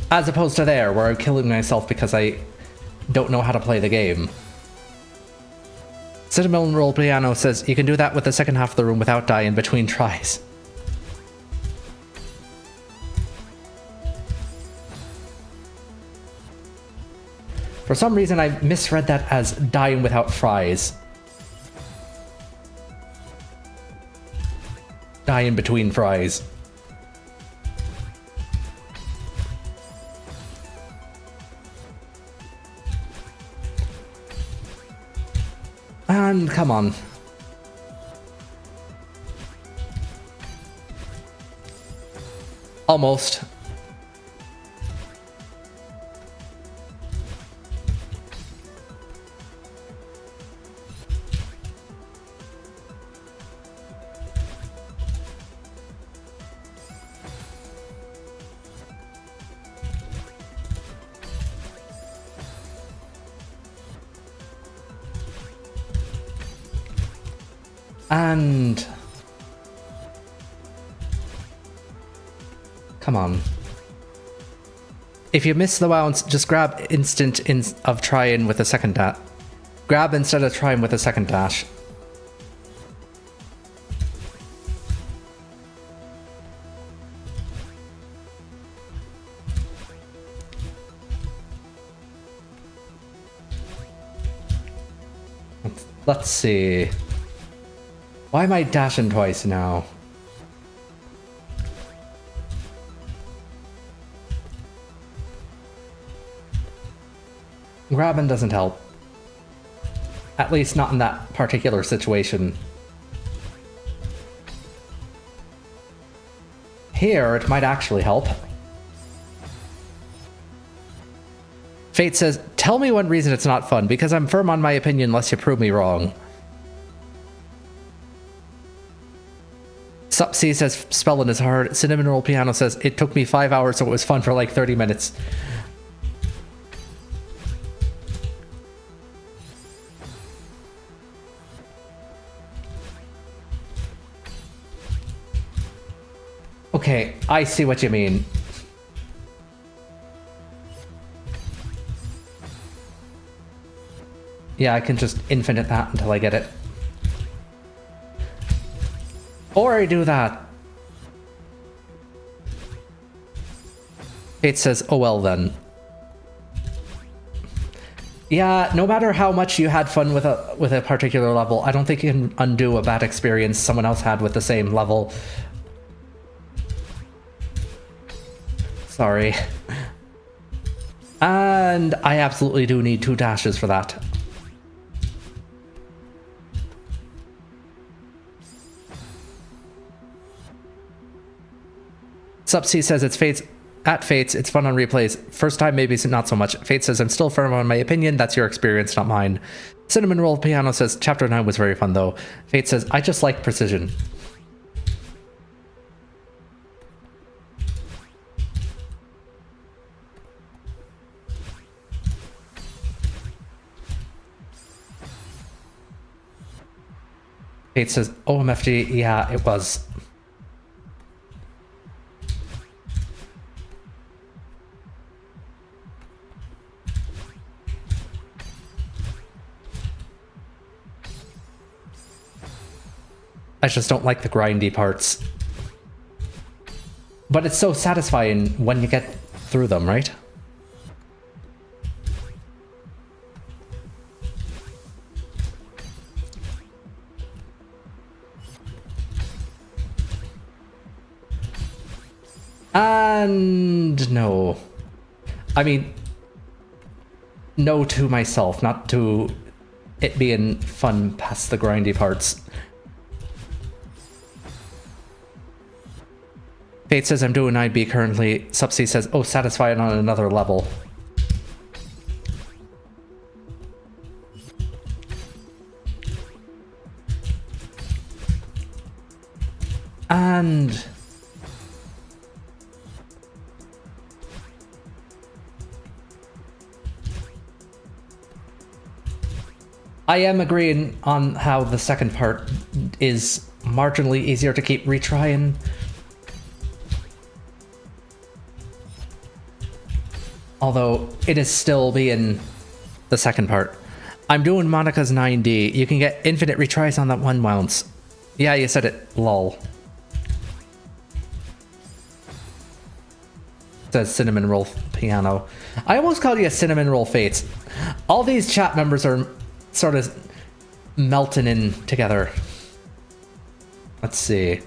As opposed to there, where I'm killing myself because I don't know how to play the game. Cinnamon Roll Piano says, you can do that with the second half of the room without dying between tries. For some reason, I misread that as dying without fries. Dying between fries. And come on. Almost. And come on. If you miss the Wounce, just grab instant of trying with a second dash. Grab instead of trying with a second dash. Let's see. Why am I dashing twice now? Grabbing doesn't help. At least not in that particular situation. Here, it might actually help. Fate says, tell me one reason it's not fun, because I'm firm on my opinion unless you prove me wrong. Supsy says, spelling is hard. Cinnamon Roll Piano says, it took me 5 hours, so it was fun for like 30 minutes. Okay, I see what you mean. Yeah, I can just infinite that until I get it. Or I do that. It says, oh well then. Yeah, no matter how much you had fun with a particular level, I don't think you can undo a bad experience someone else had with the same level. Sorry. And I absolutely do need 2 dashes for that. Supsy says it's Fates. At Fates, it's fun on replays. First time, maybe not so much. Fate says, I'm still firm on my opinion. That's your experience, not mine. Cinnamon Roll Piano says, Chapter 9 was very fun, though. Fate says, I just like precision. Fate says, OMFG, yeah, it was. I just don't like the grindy parts. But it's so satisfying when you get through them, right? And no. I mean, no to myself, not to it being fun past the grindy parts. Fate says, I'm doing 9B currently. Supsy says, oh, satisfying on another level. And I am agreeing on how the second part is marginally easier to keep retrying. Although it is still being the second part. I'm doing Monica's 9D. You can get infinite retries on that one Wounce. Yeah, you said it. Lol. Says Cinnamon Roll Piano. I almost called you a Cinnamon Roll Fates. All these chat members are sort of melting in together. Let's see.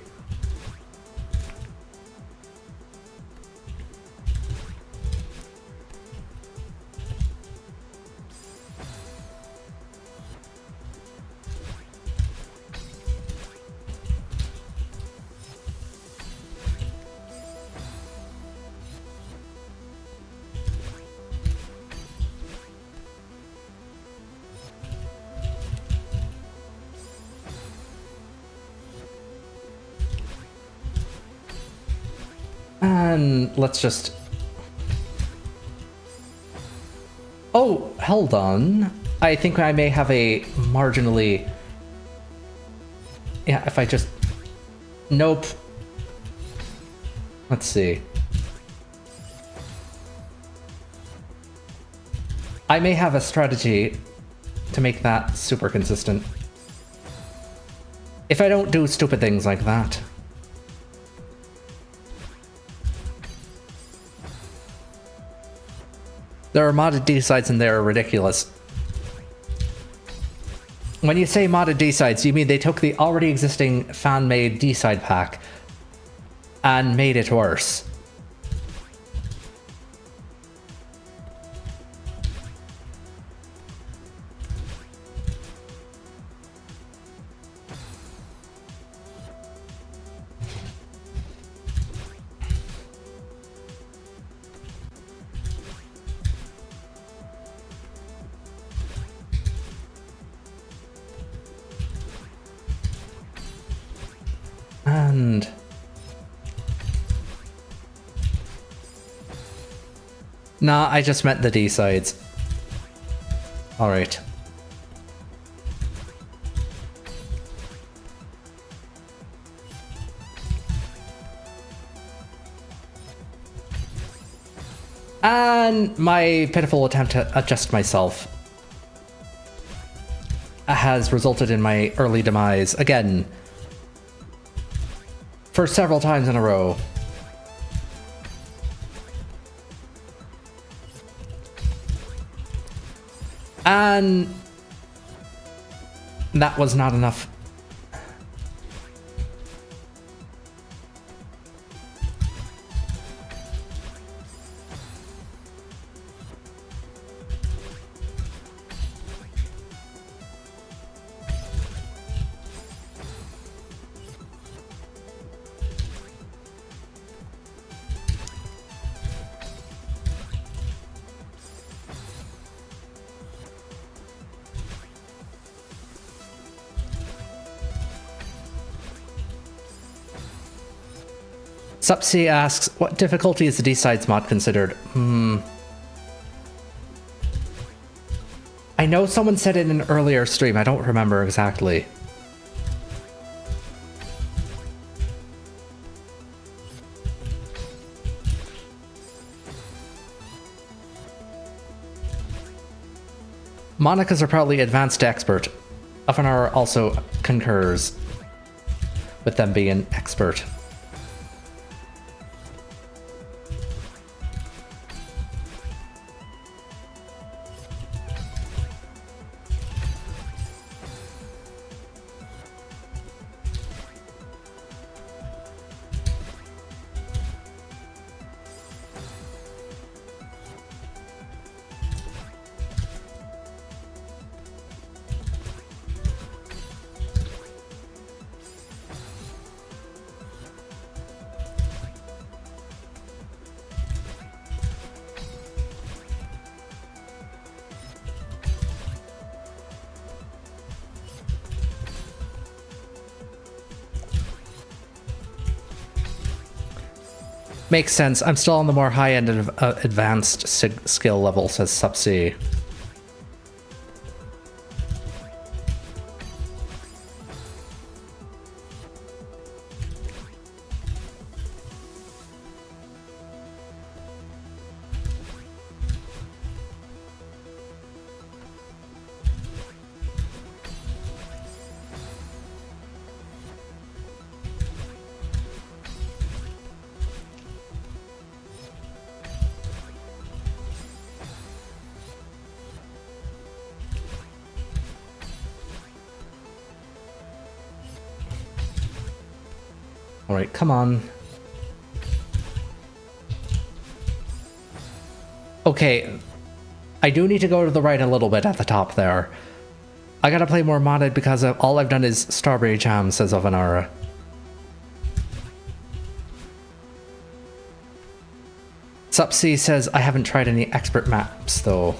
And let's just... Oh, hold on. I think I may have a marginally... Yeah, if I just... Nope. Let's see. I may have a strategy to make that super consistent. If I don't do stupid things like that. There are modded D-sides and they're ridiculous. When you say modded D-sides, you mean they took the already existing fan-made D-side pack and made it worse. And nah, I just meant the D-sides. Alright. And my pitiful attempt to adjust myself has resulted in my early demise again. For several times in a row. And that was not enough. Supsy asks, what difficulty is the D-sides mod considered? I know someone said it in an earlier stream, I don't remember exactly. Monica's are probably advanced to expert. Afanar also concurs with them being expert. Makes sense. I'm still on the more high end of advanced skill level, says Supsy. Alright, come on. Okay, I do need to go to the right a little bit at the top there. I gotta play more modded because all I've done is strawberry jam, says Ovanara. Supsy says, I haven't tried any expert maps though.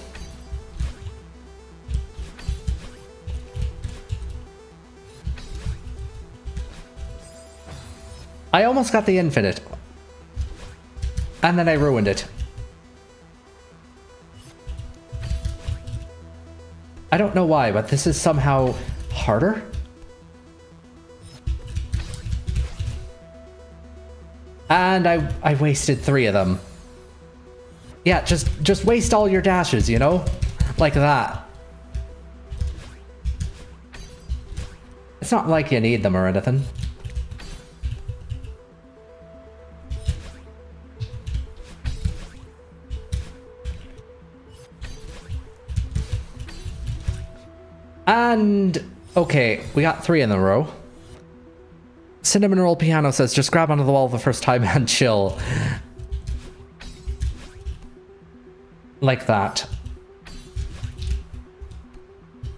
I almost got the infinite. And then I ruined it. I don't know why, but this is somehow harder. And I wasted 3 of them. Yeah, just waste all your dashes, you know? Like that. It's not like you need them or anything. And, okay, we got 3 in a row. Cinnamon Roll Piano says, just grab onto the wall the first time and chill. Like that.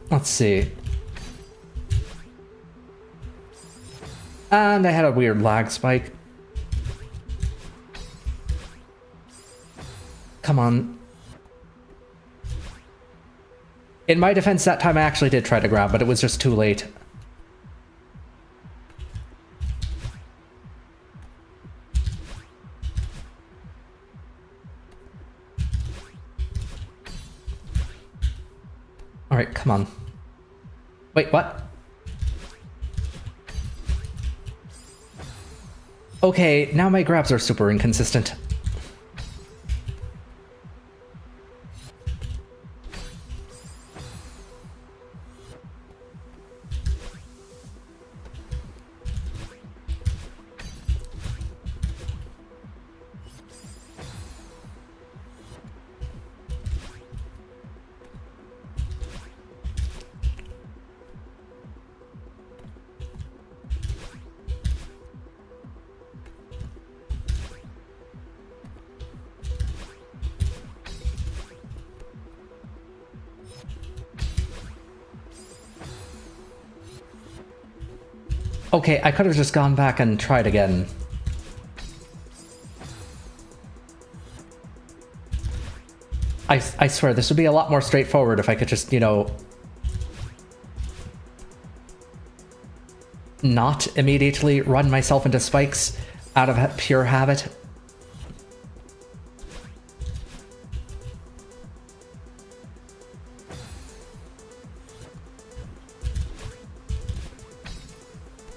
Let's see. And I had a weird lag spike. Come on. In my defense, that time I actually did try to grab, but it was just too late. Alright, come on. Wait, what? Okay, now my grabs are super inconsistent. Okay, I could have just gone back and tried again. I swear, this would be a lot more straightforward if I could just, you know, not immediately run myself into spikes out of pure habit.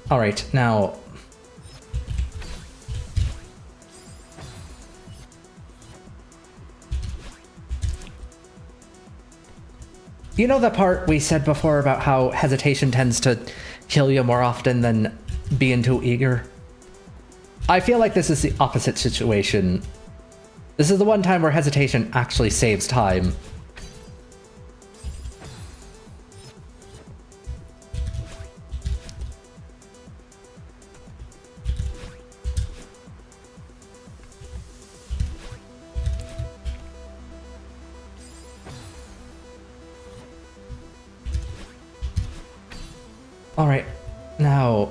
Alright, now... You know the part we said before about how hesitation tends to kill you more often than being too eager? I feel like this is the opposite situation. This is the one time where hesitation actually saves time. Alright, now...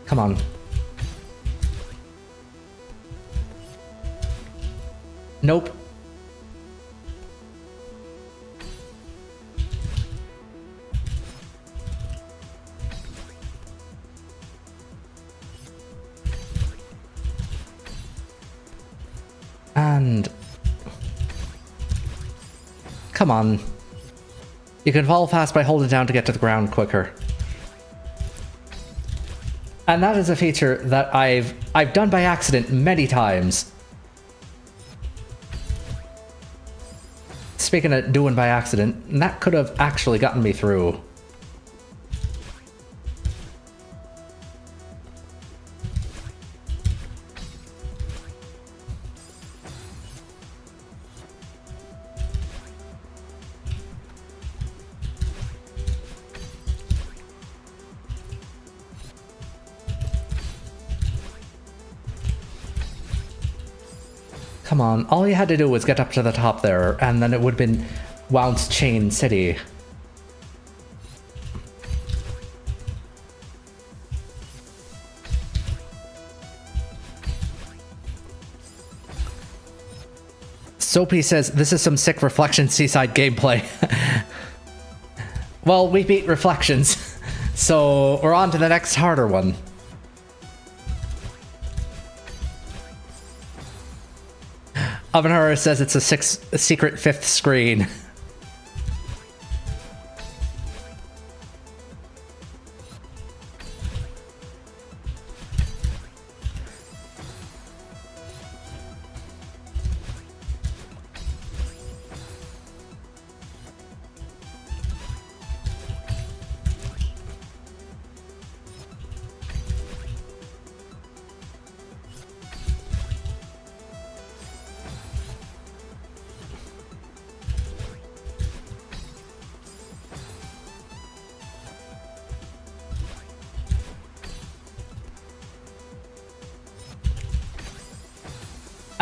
Come on. Nope. And... Come on. You can fall fast by holding down to get to the ground quicker. And that is a feature that I've done by accident many times. Speaking of doing by accident, that could have actually gotten me through. Come on, all you had to do was get up to the top there, and then it would have been Wounce Chain City. Soapy says, this is some sick Reflection Seaside gameplay. Well, we beat Reflections, so we're on to the next harder one. Oven Horror says it's a secret fifth screen.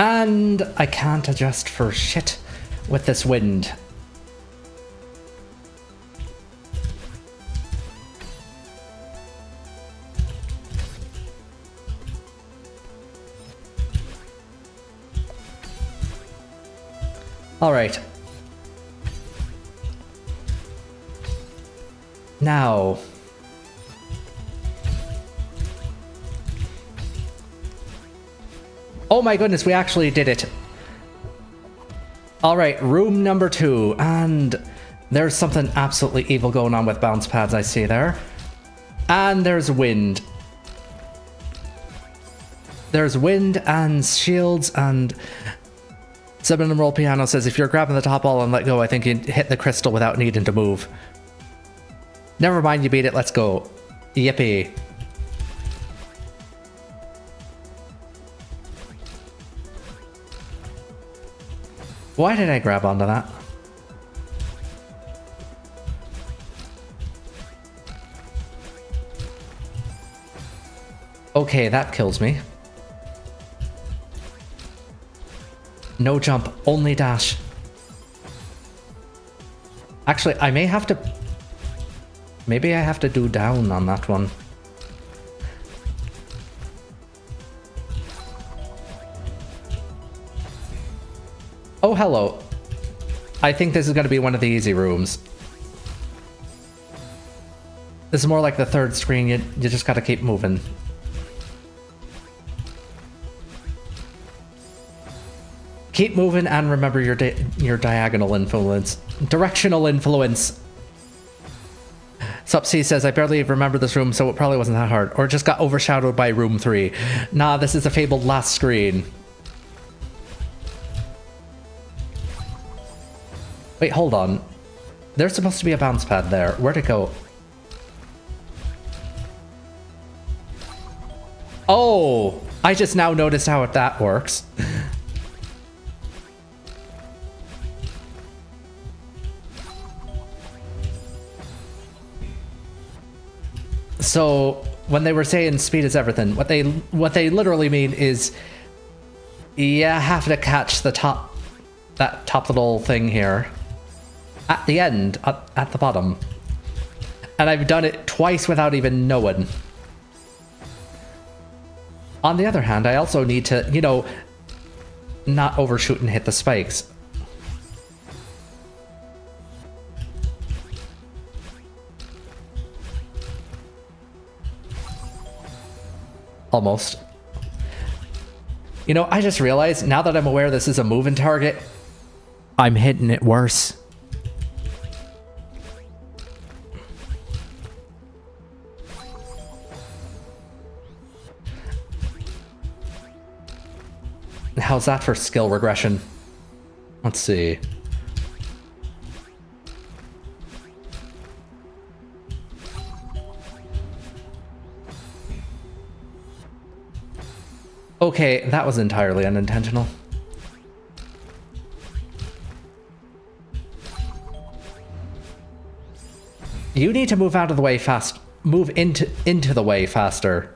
And I can't adjust for shit with this wind. All right. Now. Oh my goodness, we actually did it. All right, room number 2. And there's something absolutely evil going on with bounce pads, I see there. And there's wind. There's wind and shields and... Seven Roll Piano says, if you're grabbing the top ball and let go, I think you hit the crystal without needing to move. Never mind, you beat it, let's go. Yippee. Why did I grab onto that? Okay, that kills me. No jump, only dash. Actually, I may have to... Maybe I have to do down on that one. Oh, hello. I think this is going to be one of the easy rooms. This is more like the third screen. You just got to keep moving. Keep moving and remember your diagonal influence. Directional influence. Supsea says, I barely remember this room, so it probably wasn't that hard. Or it just got overshadowed by room 3. Nah, this is a fabled last screen. Wait, hold on. There's supposed to be a bounce pad there. Where'd it go? Oh! I just now noticed how that works. So, when they were saying speed is everything, what they literally mean is you have to catch the top, that top little thing here at the end, at the bottom. And I've done it twice without even knowing. On the other hand, I also need to, you know, not overshoot and hit the spikes. Almost. You know, I just realized, now that I'm aware this is a moving target, I'm hitting it worse. How's that for skill regression? Let's see. Okay, that was entirely unintentional. You need to move out of the way fast. Move into the way faster.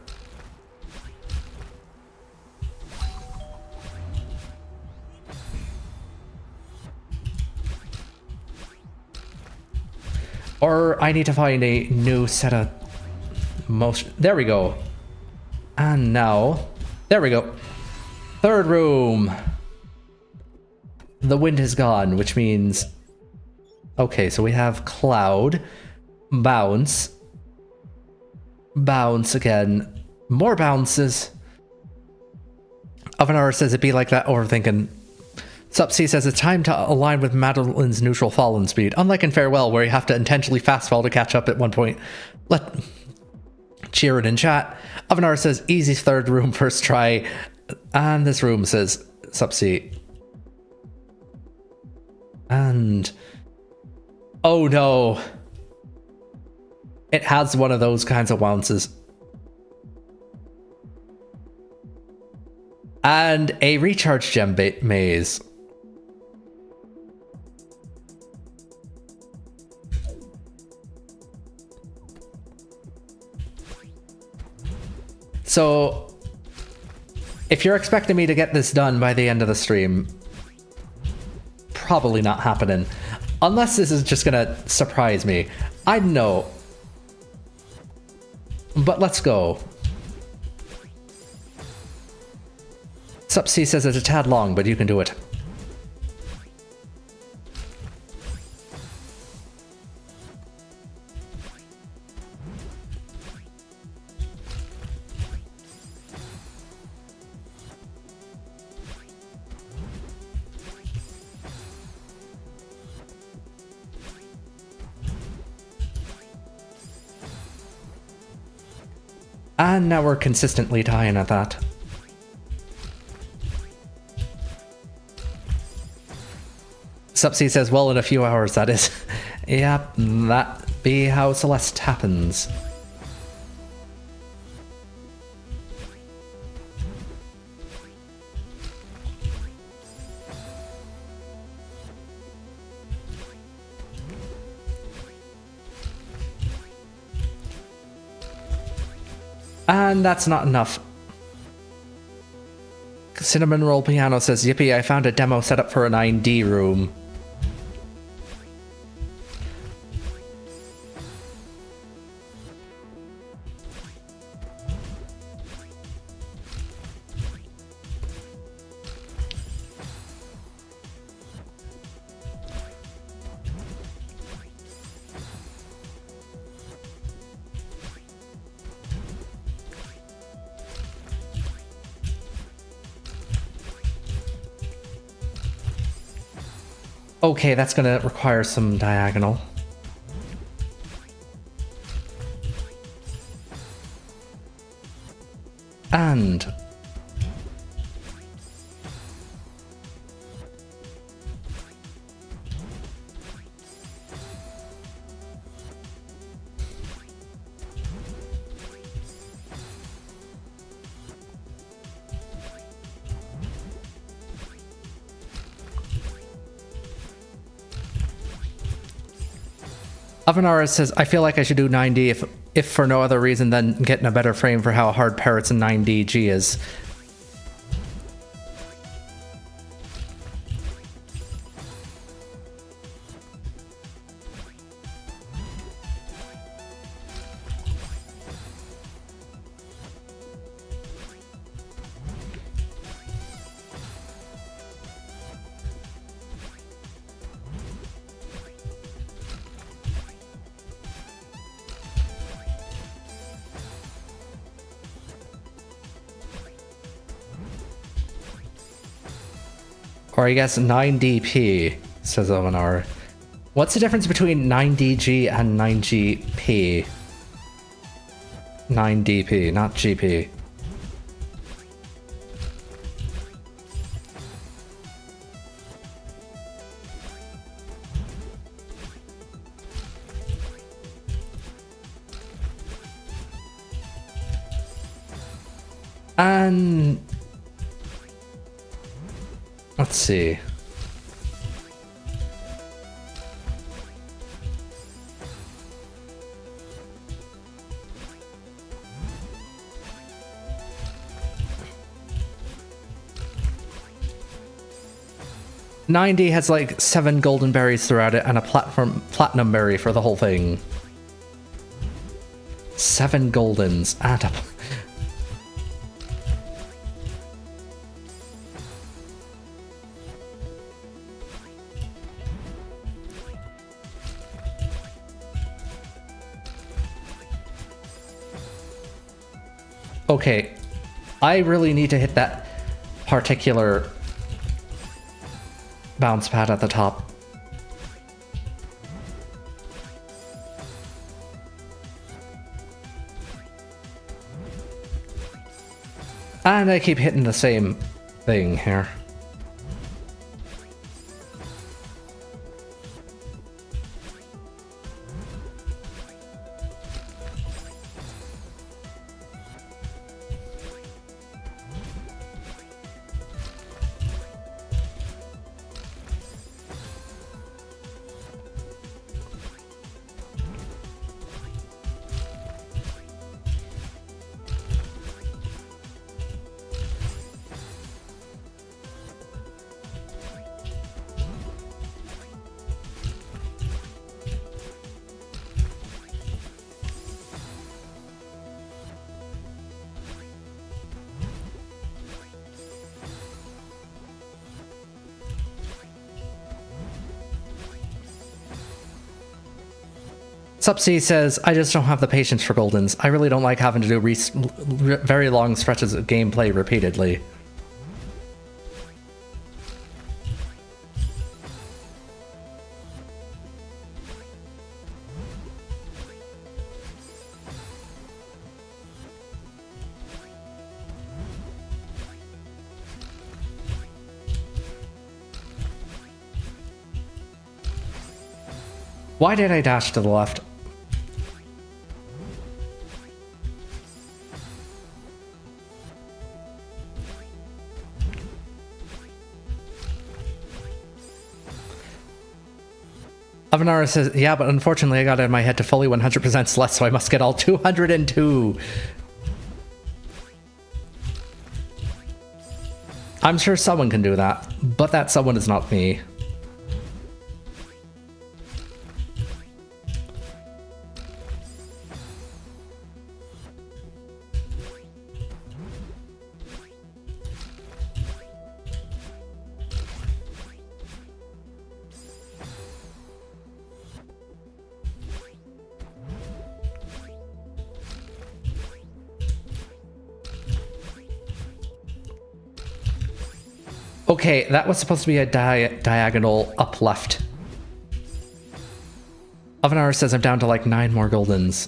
Or I need to find a new set of motion. There we go. And now, there we go. Third room. The wind is gone, which means... Okay, so we have Cloud, Bounce, Bounce again, more bounces. Avanar says it'd be like that overthinking. Supsea says it's time to align with Madeline's neutral fallen speed. Unlike in Farewell, where you have to intentionally fast fall to catch up at one point. Let cheer it in chat. Avanar says easy third room first try. And this room says Supsea. And... oh no. It has one of those kinds of bounces. And a recharge gem maze. So, if you're expecting me to get this done by the end of the stream, probably not happening. Unless this is just gonna surprise me. I don't know. But let's go. Supsea says it's a tad long, but you can do it. And now we're consistently tying at that. Supsea says, well, in a few hours, that is. Yep, that be how Celeste happens. And that's not enough. Cinnamon Roll Piano says, yippee, I found a demo set up for a 9D room. Okay, that's gonna require some diagonal. And... Avanara says, I feel like I should do 9D if for no other reason than getting a better frame for how hard Parrots in 9DG is. Or I guess 9DP, says Omanar. What's the difference between 9DG and 9GP? 9DP, not GP. And... let's see. 90 has like 7 golden berries throughout it and a platinum berry for the whole thing. 7 goldens and a... Okay, I really need to hit that particular bounce pad at the top. And I keep hitting the same thing here. Subsea says, I just don't have the patience for Goldens. I really don't like having to do very long stretches of gameplay repeatedly. Why did I dash to the left? Avanara says, yeah, but unfortunately I got it in my head to fully 100% Celeste, so I must get all 202. I'm sure someone can do that, but that someone is not me. Okay, that was supposed to be a diagonal up left. Avanara says I'm down to like 9 more Goldens.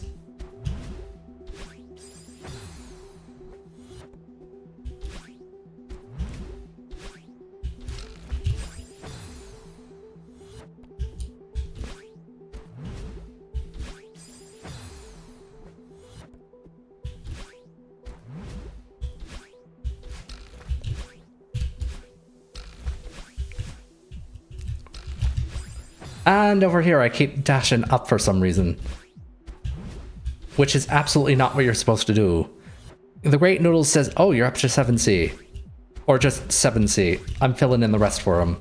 And over here, I keep dashing up for some reason. Which is absolutely not what you're supposed to do. The Great Noodles says, oh, you're up to 7C. Or just 7C. I'm filling in the rest for him.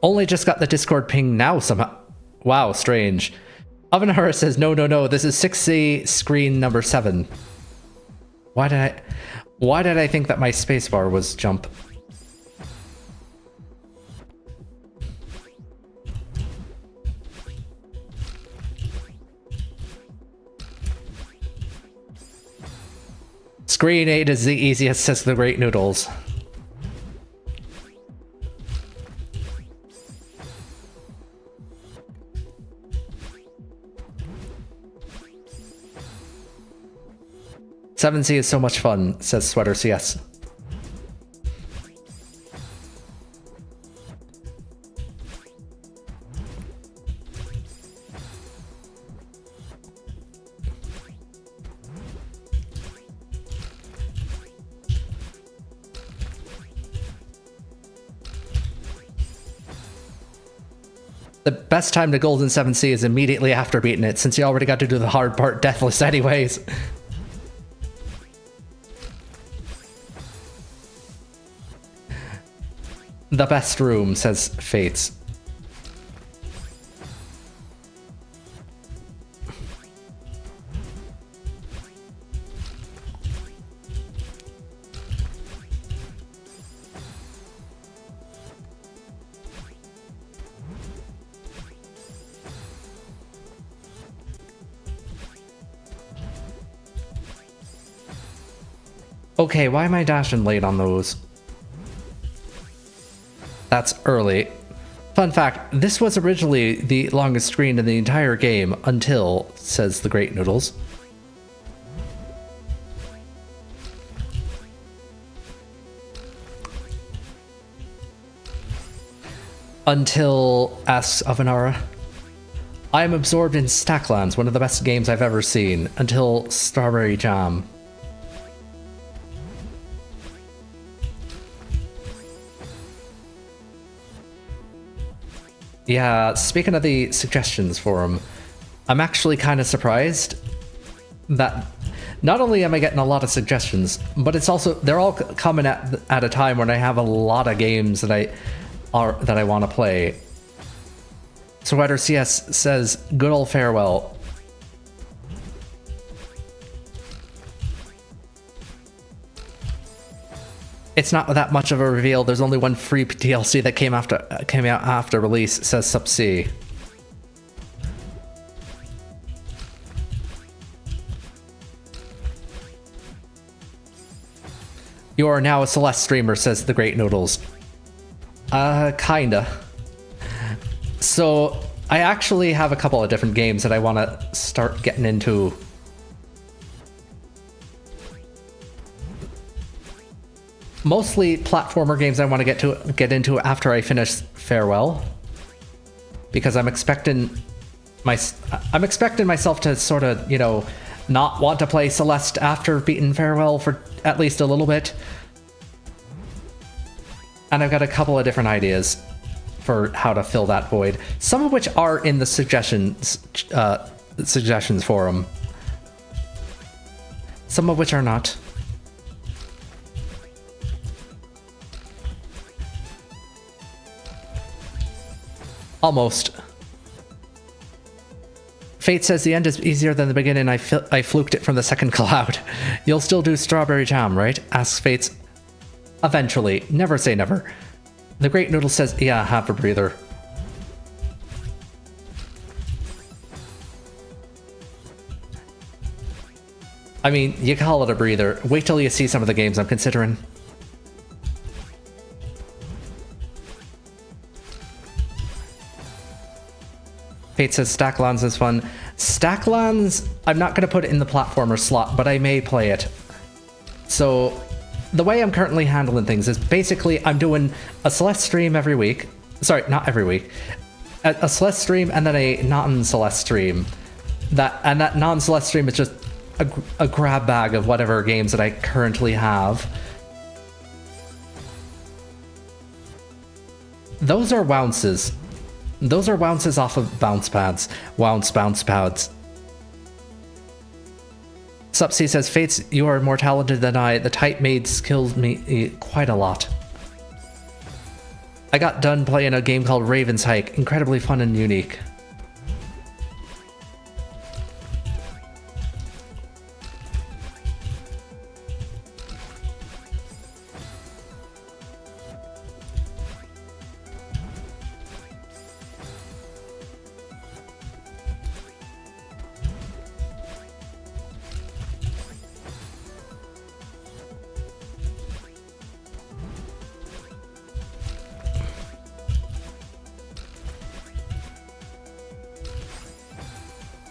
Only just got the Discord ping now somehow. Wow, strange. Avanara says, no, this is 6C screen number 7. Why did I think that my spacebar was jump? Screen 8 is the easiest, says the Great Noodles. "7C is so much fun," says Sweater CS. the best time to Golden 7C is immediately after beating it, since you already got to do the hard part deathless anyways. The best room, says Fates. Okay, why am I dashing late on those? That's early. Fun fact, this was originally the longest screen in the entire game until, says the Great Noodles. Until, asks Avanara. I am absorbed in Stacklands, one of the best games I've ever seen, until Strawberry Jam. Yeah, speaking of the suggestions forum, I'm actually kind of surprised that not only am I getting a lot of suggestions, but it's also, they're all coming at a time when I have a lot of games that I want to play. So Rider CS says, good old farewell. It's not that much of a reveal. There's only one free DLC that came out after release, says Subsea. You are now a Celeste streamer, says the Great Noodles. Kinda. So, I actually have a couple of different games that I want to start getting into. Mostly platformer games I want to get into after I finish Farewell, because I'm expecting myself to sort of, you know, not want to play Celeste after beating Farewell for at least a little bit. And I've got a couple of different ideas for how to fill that void, some of which are in the suggestions forum, some of which are not. Almost. Fate says the end is easier than the beginning. I fluked it from the second cloud. You'll still do Strawberry Jam, right? Asks Fates. Eventually. Never say never. The Great Noodle says, yeah, have a breather. I mean, you call it a breather. Wait till you see some of the games I'm considering. Fate says Stacklands is fun. Stacklands, I'm not going to put it in the platformer slot, but I may play it. So, the way I'm currently handling things is basically I'm doing a Celeste stream every week. Sorry, not every week. A Celeste stream and then a non-Celeste stream. That non-Celeste stream is just a grab bag of whatever games that I currently have. Those are Wounces. Those are Wounces off of bounce pads. Wounce bounce pads. Subsea says, Fates, you are more talented than I. The type made skilled me quite a lot. I got done playing a game called Raven's Hike. Incredibly fun and unique.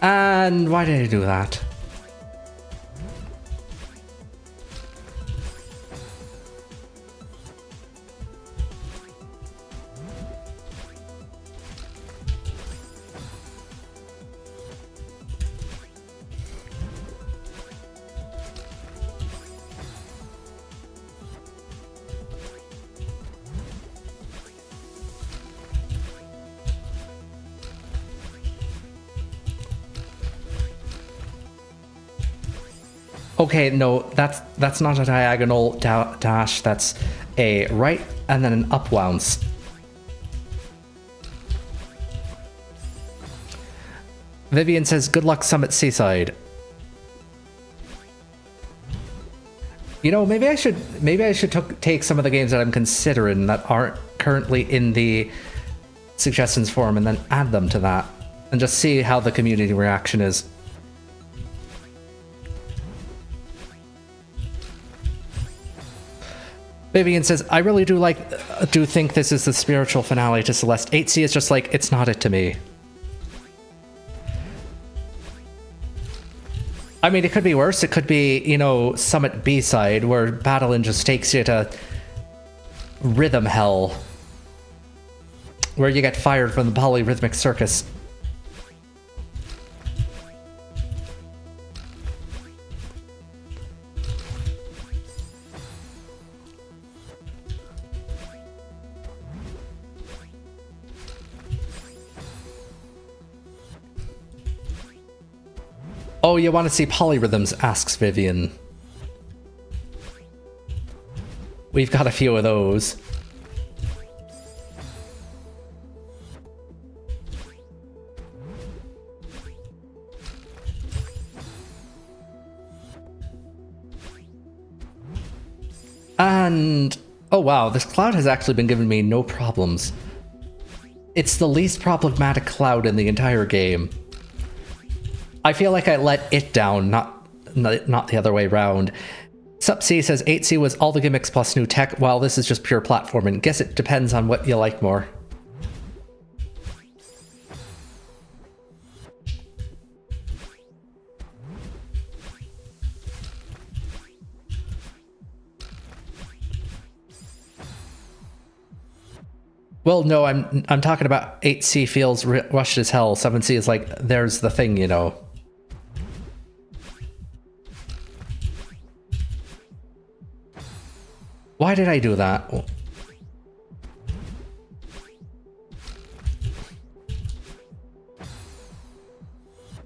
And why did I do that? Okay, no, that's not a diagonal dash. That's a right and then an up wounce. Vivian says, "Good luck, Summit Seaside." You know, maybe I should take some of the games that I'm considering that aren't currently in the suggestions forum and then add them to that and just see how the community reaction is. Vivian says, "I really do think this is the spiritual finale to Celeste. 8C is just like, it's not it to me." I mean, it could be worse. It could be, you know, Summit B-side, where Battlein just takes you to rhythm hell, where you get fired from the polyrhythmic circus. Oh, you want to see polyrhythms? Asks Vivian. We've got a few of those. And oh wow, this cloud has actually been giving me no problems. It's the least problematic cloud in the entire game. I feel like I let it down, not the other way around. Sup-C says 8C was all the gimmicks plus new tech, while this is just pure platforming. Guess it depends on what you like more. Well, no, I'm talking about 8C feels rushed as hell. 7C is like, there's the thing, you know. Why did I do that?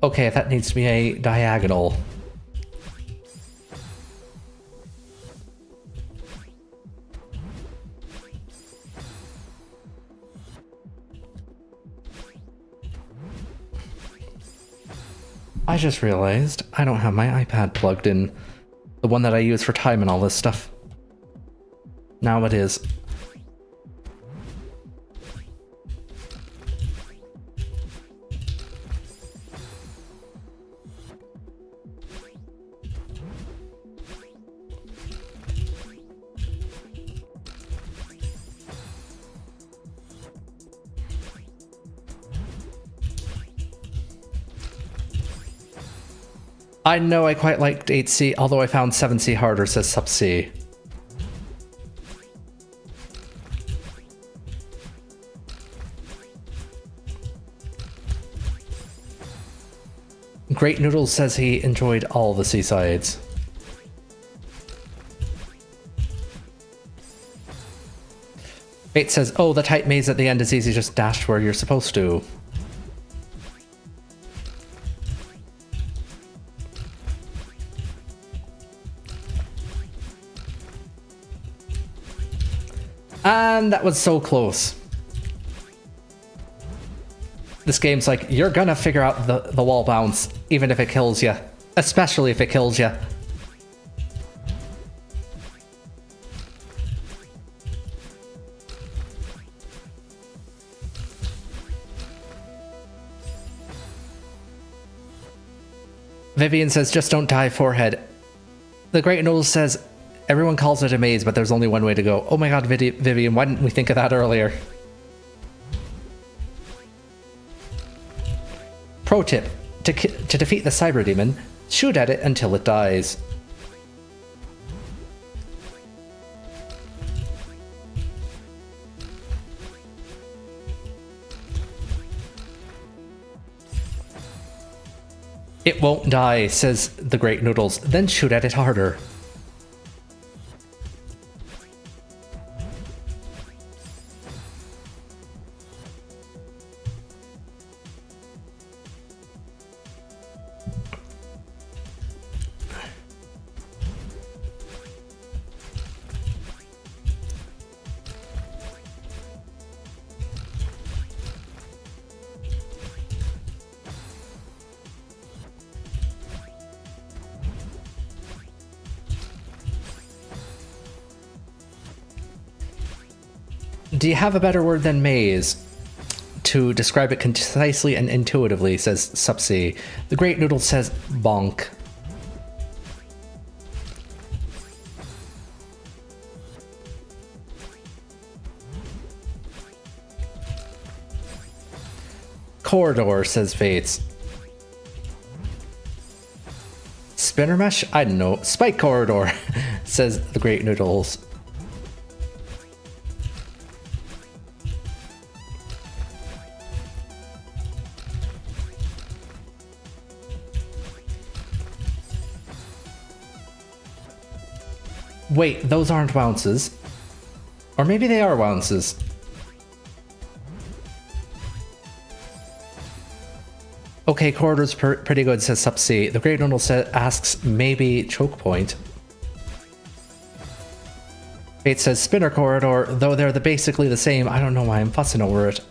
Okay, that needs to be a diagonal. I just realized I don't have my iPad plugged in. The one that I use for time and all this stuff. Now it is. I know I quite liked 8C, although I found 7C harder, says Sup-C. Great Noodles says he enjoyed all the seasides. Fate says, oh, the tight maze at the end is easy, just dash where you're supposed to. And that was so close. This game's like, you're gonna figure out the wall bounce, even if it kills you. Especially if it kills you. Vivian says, just don't die forehead. The Great Noodle says, everyone calls it a maze, but there's only one way to go. Oh my god, Vivian, why didn't we think of that earlier? Pro tip, to defeat the cyber demon, shoot at it until it dies. It won't die, says the Great Noodles, then shoot at it harder. Do you have a better word than maze to describe it concisely and intuitively, says Subsea. The Great Noodle says bonk. Corridor, says Fates. Spinner mesh? I don't know. Spike corridor, says the Great Noodles. Wait, those aren't Wounces. Or maybe they are Wounces. Okay, corridor's pretty good, says Subsea. The Great Noodle asks, maybe choke point. Fate says spinner corridor, though they're basically the same. I don't know why I'm fussing over it.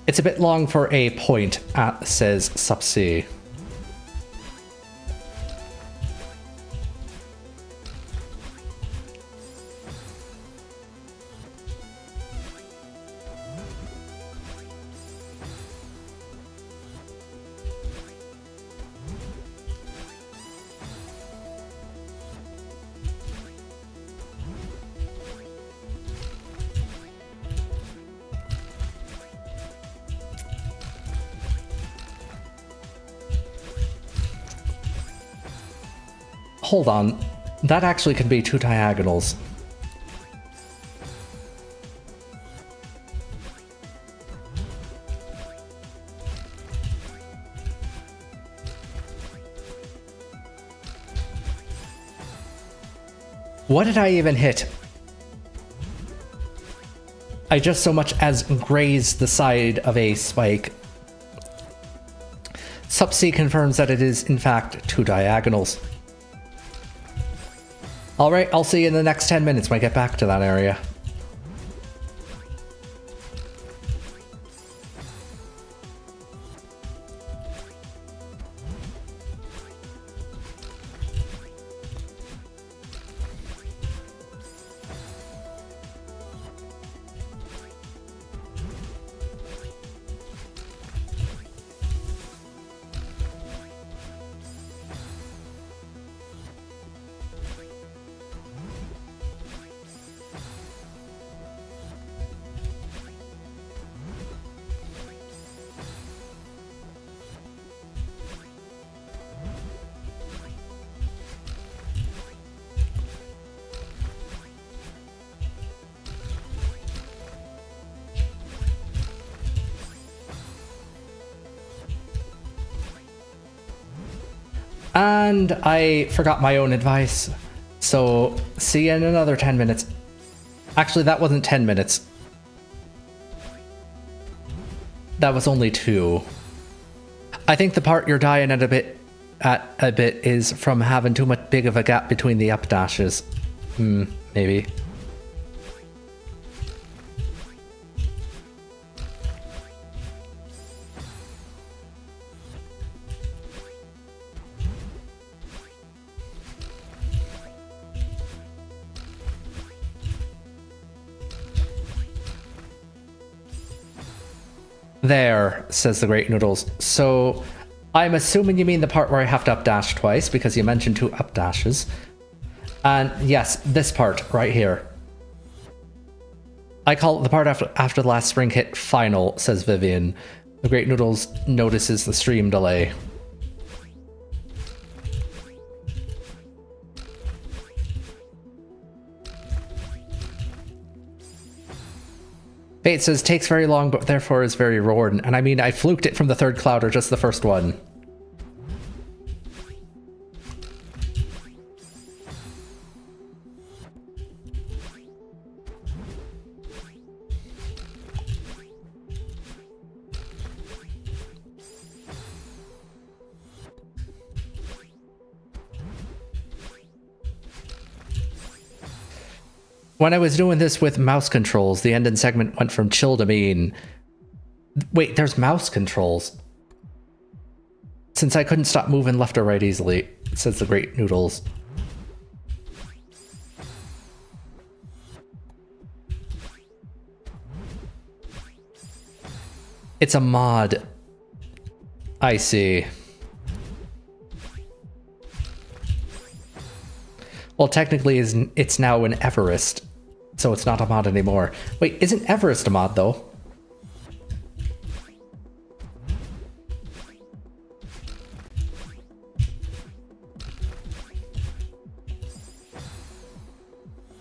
It's a bit long for a point at, says Subsea. Hold on, that actually could be two diagonals. What did I even hit? I just so much as grazed the side of a spike. Subsea confirms that it is in fact two diagonals. Alright, I'll see you in the next 10 minutes when I get back to that area. And I forgot my own advice, so see you in another 10 minutes. Actually, that wasn't 10 minutes. That was only 2. I think the part you're dying at a bit is from having too much big of a gap between the up dashes. Maybe. There, says the Great Noodles. So, I'm assuming you mean the part where I have to updash twice, because you mentioned 2 updashes. And yes, this part right here. I call it the part after the last spring hit final, says Vivian. The Great Noodles notices the stream delay. Fate says, takes very long, but therefore is very rewarding. And I mean, I fluked it from the 3rd cloud, or just the first one. When I was doing this with mouse controls, the ending segment went from chill to mean. Wait, there's mouse controls. Since I couldn't stop moving left or right easily, says the Great Noodles. It's a mod. I see. Well, technically, it's now an Everest, so it's not a mod anymore. Wait, isn't Everest a mod, though?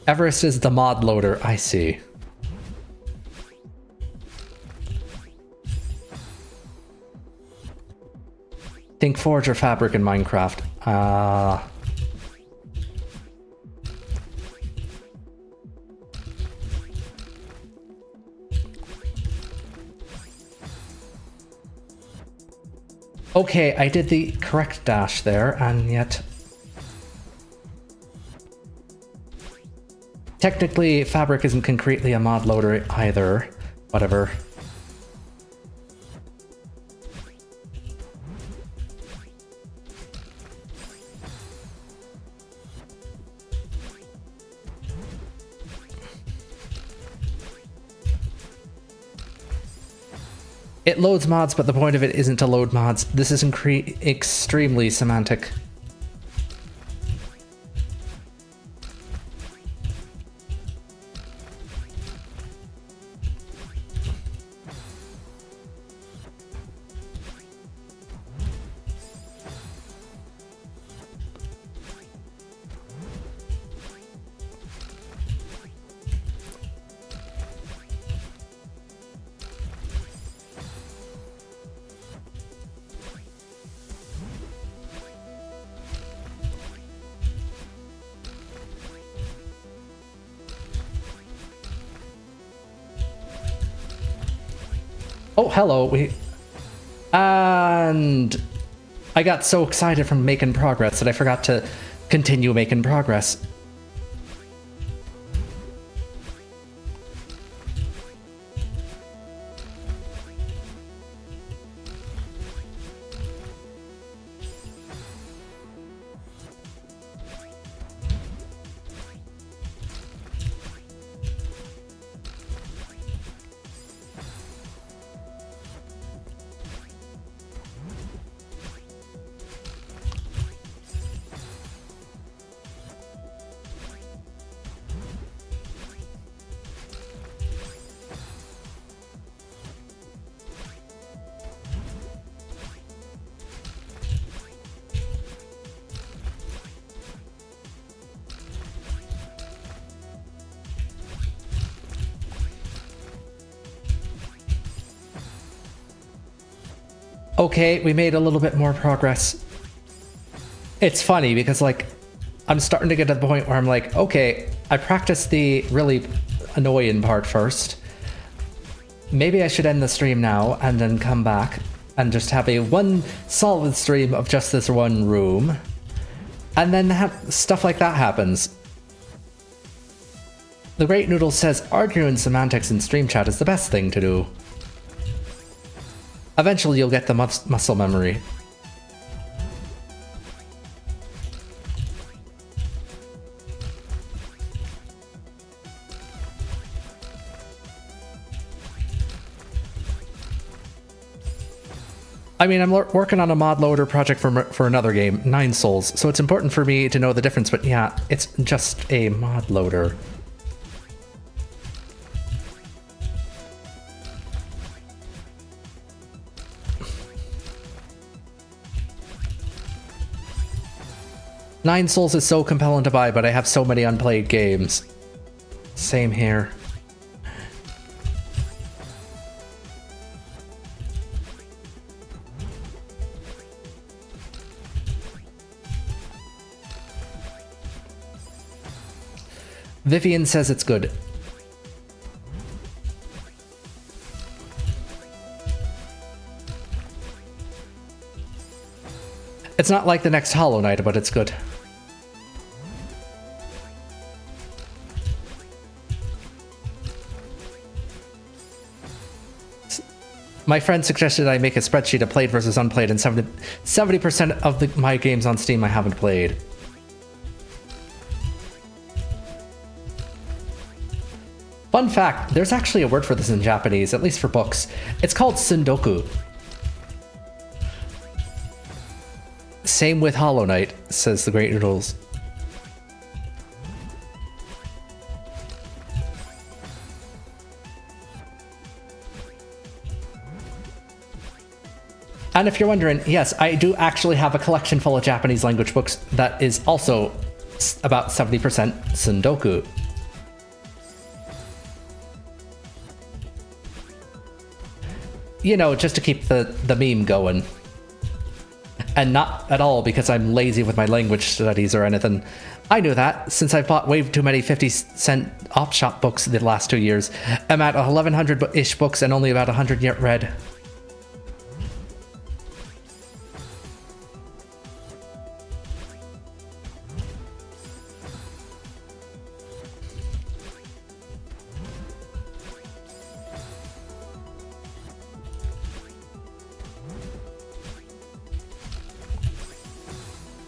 Everest is the mod loader, I see. Think Forge or Fabric in Minecraft. Okay, I did the correct dash there, and yet... Technically, Fabric isn't concretely a mod loader either. Whatever. It loads mods, but the point of it isn't to load mods. This is extremely semantic. Oh, hello. And I got so excited from making progress that I forgot to continue making progress. Okay, we made a little bit more progress. It's funny because, like, I'm starting to get to the point where I'm like, okay, I practiced the really annoying part first. Maybe I should end the stream now and then come back and just have a one solid stream of just this one room. And then stuff like that happens. The Great Noodle says arguing semantics in stream chat is the best thing to do. Eventually you'll get the muscle memory. I mean, I'm working on a mod loader project for another game, 9 Souls, so it's important for me to know the difference, but yeah, it's just a mod loader. Nine Souls is so compelling to buy, but I have so many unplayed games. Same here. Vivian says it's good. It's not like the next Hollow Knight, but it's good. My friend suggested I make a spreadsheet of played versus unplayed, and 70% of my games on Steam I haven't played. Fun fact, there's actually a word for this in Japanese, at least for books. It's called sundoku. Same with Hollow Knight, says the Great Noodles. And if you're wondering, yes, I do actually have a collection full of Japanese language books that is also about 70% sundoku. You know, just to keep the meme going. And not at all because I'm lazy with my language studies or anything. I knew that, since I've bought way too many 50-cent op-shop books the last 2 years. I'm at 1,100-ish books and only about 100 yet read.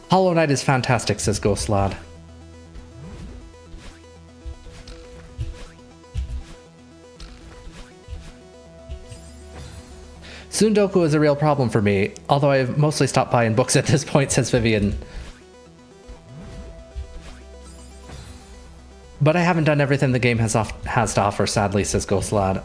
Hollow Knight is fantastic, says Ghost Lad. Sundoku is a real problem for me, although I've mostly stopped buying books at this point, says Vivian. But I haven't done everything the game has to offer, sadly, says Ghost Lad.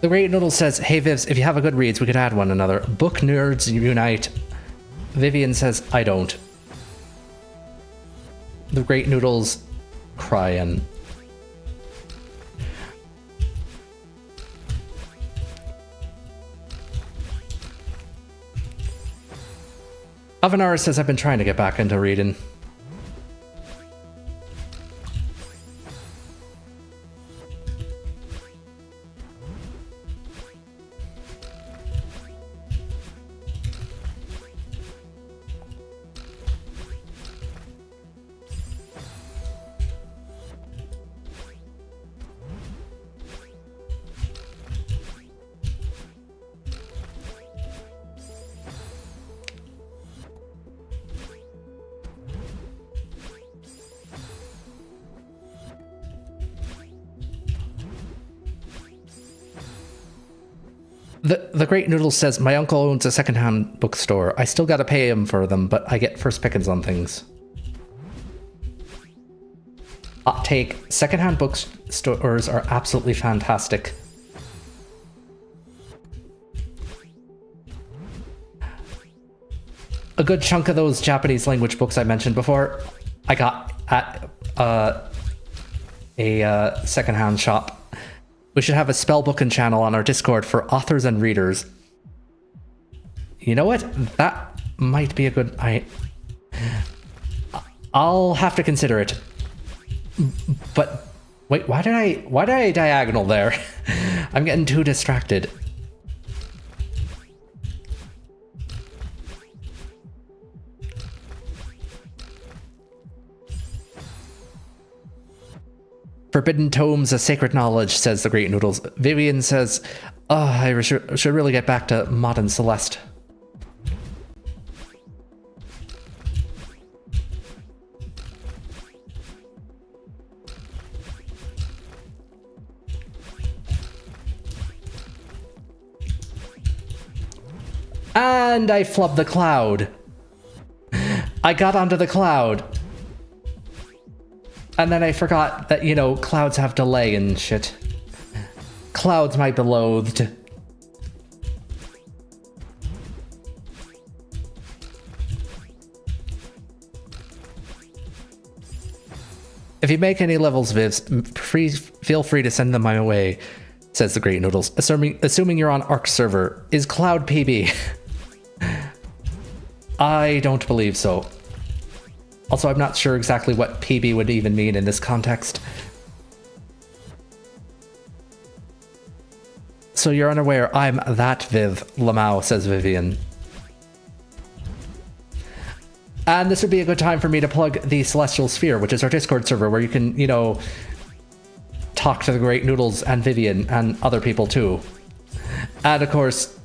The Great Noodle says, hey Vivs, if you have a good reads, we could add one another. Book nerds unite. Vivian says, I don't. The Great Noodle's crying. Avanara says, I've been trying to get back into reading. The Great Noodle says, my uncle owns a secondhand bookstore. I still gotta pay him for them, but I get first pickings on things. Hot take, secondhand bookstores are absolutely fantastic. A good chunk of those Japanese language books I mentioned before, I got at a secondhand shop. We should have a spellbooking channel on our Discord for authors and readers. You know what? That might be a good... I'll have to consider it. But wait, why did I diagonal there? I'm getting too distracted. Forbidden tomes of sacred knowledge, says the Great Noodles. Vivian says, oh, I should really get back to modern Celeste. And I flubbed the cloud. I got onto the cloud. And then I forgot that, you know, clouds have delay and shit. Clouds, my beloved. If you make any levels, Vivs, feel free to send them my way, says the Great Noodles. Assuming you're on Arc server, is Cloud PB? I don't believe so. Also, I'm not sure exactly what PB would even mean in this context. So you're unaware I'm that Viv Lamau, says Vivian. And this would be a good time for me to plug the Celestial Sphere, which is our Discord server where you can, you know, talk to the Great Noodles and Vivian and other people too. And of course,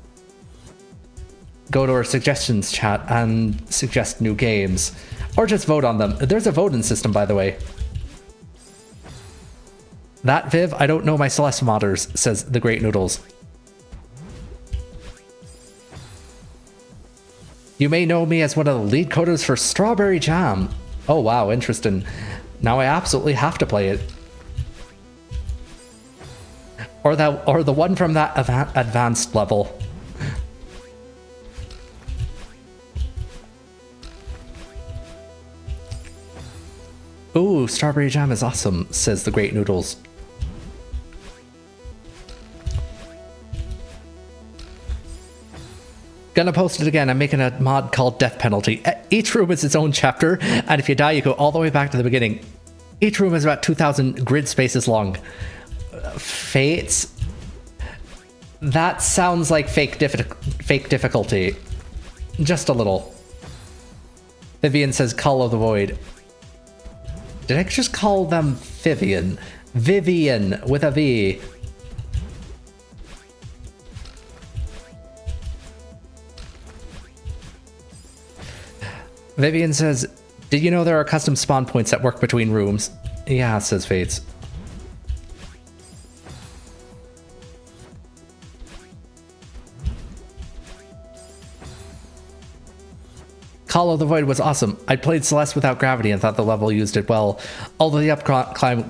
go to our suggestions chat and suggest new games. Or just vote on them. There's a voting system, by the way. That Viv, I don't know my Celeste modders, says the Great Noodles. You may know me as one of the lead coders for Strawberry Jam. Oh wow, interesting. Now I absolutely have to play it. Or the one from that advanced level. Ooh, Strawberry Jam is awesome, says the Great Noodles. Gonna post it again. I'm making a mod called Death Penalty. Each room is its own chapter, and if you die, you go all the way back to the beginning. Each room is about 2,000 grid spaces long. Fates? That sounds like fake difficulty. Just a little. Vivian says Call of the Void. Did I just call them Vivian? Vivian with a V. Vivian says, did you know there are custom spawn points that work between rooms? Yeah, says Fates. Call of the Void was awesome. I played Celeste without gravity and thought the level used it well. Although the up climb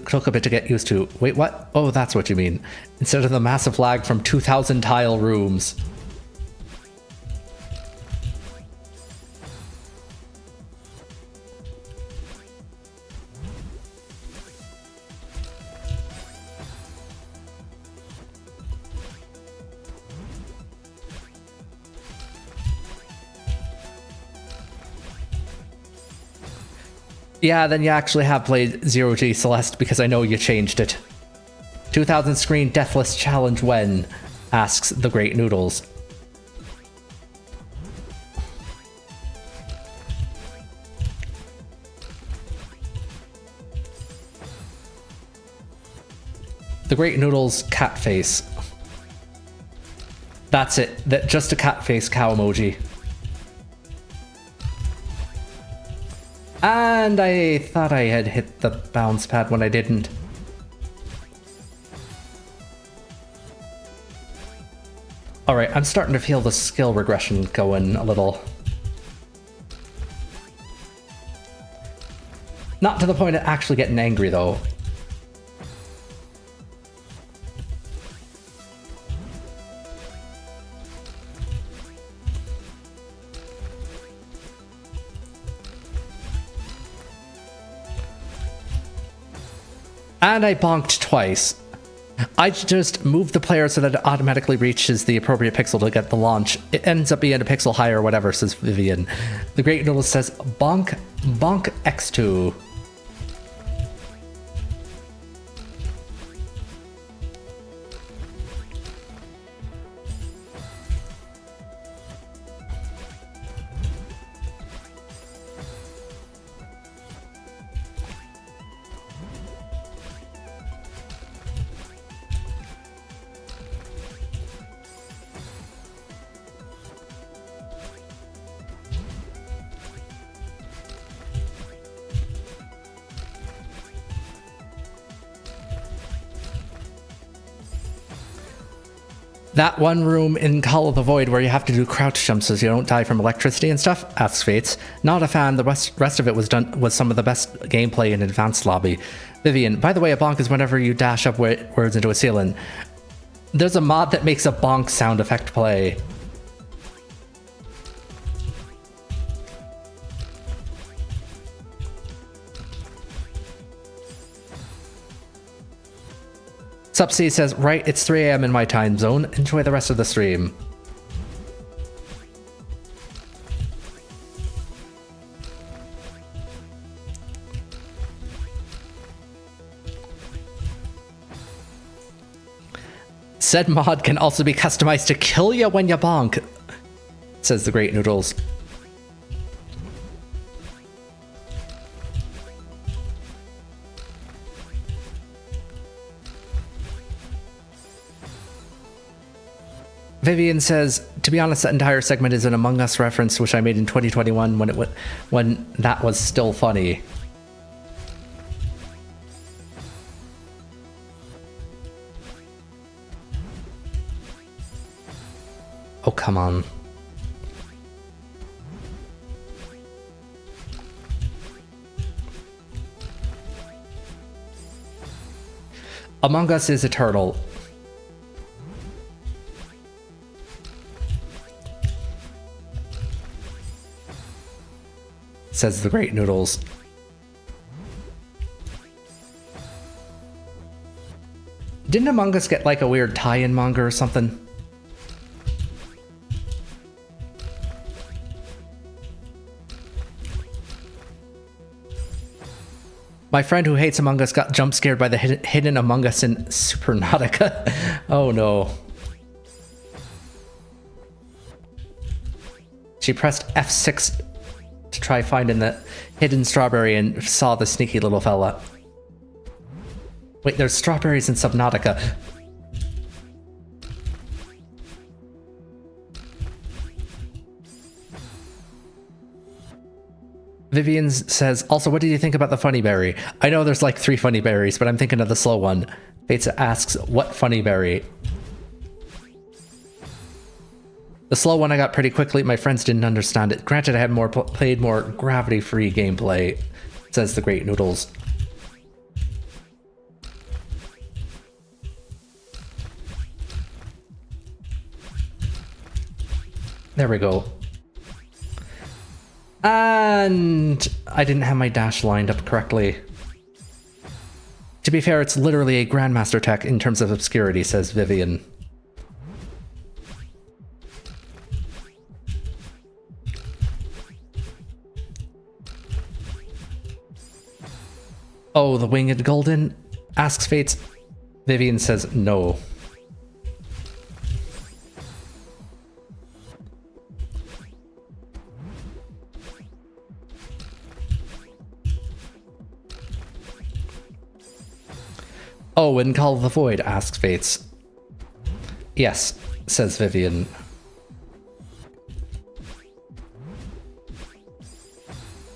took a bit to get used to. Wait, what? Oh, that's what you mean. Instead of the massive lag from 2,000 tile rooms. Yeah, then you actually have played Zero G Celeste because I know you changed it. 2000 screen Deathless Challenge when? Asks the Great Noodles. The Great Noodles cat face. That's it. Just a cat face cow emoji. And I thought I had hit the bounce pad when I didn't. Alright, I'm starting to feel the skill regression going a little. Not to the point of actually getting angry though. And I bonked twice. I just moved the player so that it automatically reaches the appropriate pixel to get the launch. It ends up being a pixel higher or whatever, says Vivian. The Great Noodle says, bonk X2. That one room in Call of the Void where you have to do crouch jumps so you don't die from electricity and stuff? Asks Fates. Not a fan. The rest of it was some of the best gameplay in Advanced Lobby. Vivian, by the way, a bonk is whenever you dash upwards into a ceiling. There's a mod that makes a bonk sound effect play. Subsea says, right, it's 3 AM in my time zone. Enjoy the rest of the stream. Said mod can also be customized to kill you when you bonk, says the Great Noodles. Vivian says, to be honest, that entire segment is an Among Us reference, which I made in 2021 when that was still funny. Oh, come on. Among Us is a turtle. Says the Great Noodles. Didn't Among Us get like a weird tie-in manga or something? My friend who hates Among Us got jump scared by the hidden Among Us in Supernautica. Oh no. She pressed F6 to try finding the hidden strawberry and saw the sneaky little fella. Wait, there's strawberries in Subnautica. Vivian says, also, what did you think about the funny berry? I know there's like 3 funny berries, but I'm thinking of the slow one. Fates asks, what funny berry? The slow one I got pretty quickly. My friends didn't understand it. Granted, I had played more gravity-free gameplay, says the Great Noodles. There we go. And I didn't have my dash lined up correctly. To be fair, it's literally a Grandmaster tech in terms of obscurity, says Vivian. Oh, the Winged Golden? Asks Fates. Vivian says no. Oh, and Call of the Void, asks Fates. Yes, says Vivian.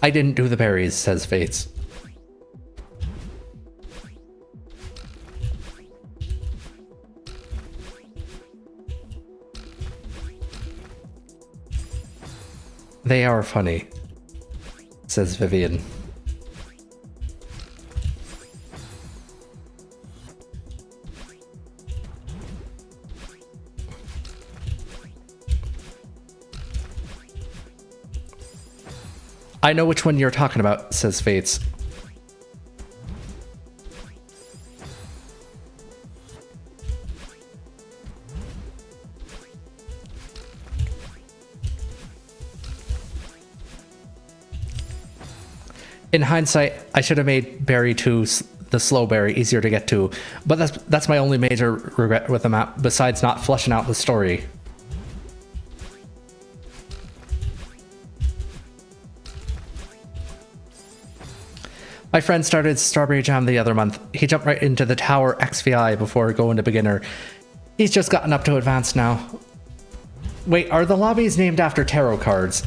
I didn't do the berries, says Fates. They are funny, says Vivian. I know which one you're talking about, says Fates. In hindsight, I should have made Berry 2, the slow berry, easier to get to, but that's my only major regret with the map, besides not fleshing out the story. My friend started Strawberry Jam the other month. He jumped right into the Tower XVI before going to beginner. He's just gotten up to advanced now. Wait, are the lobbies named after tarot cards?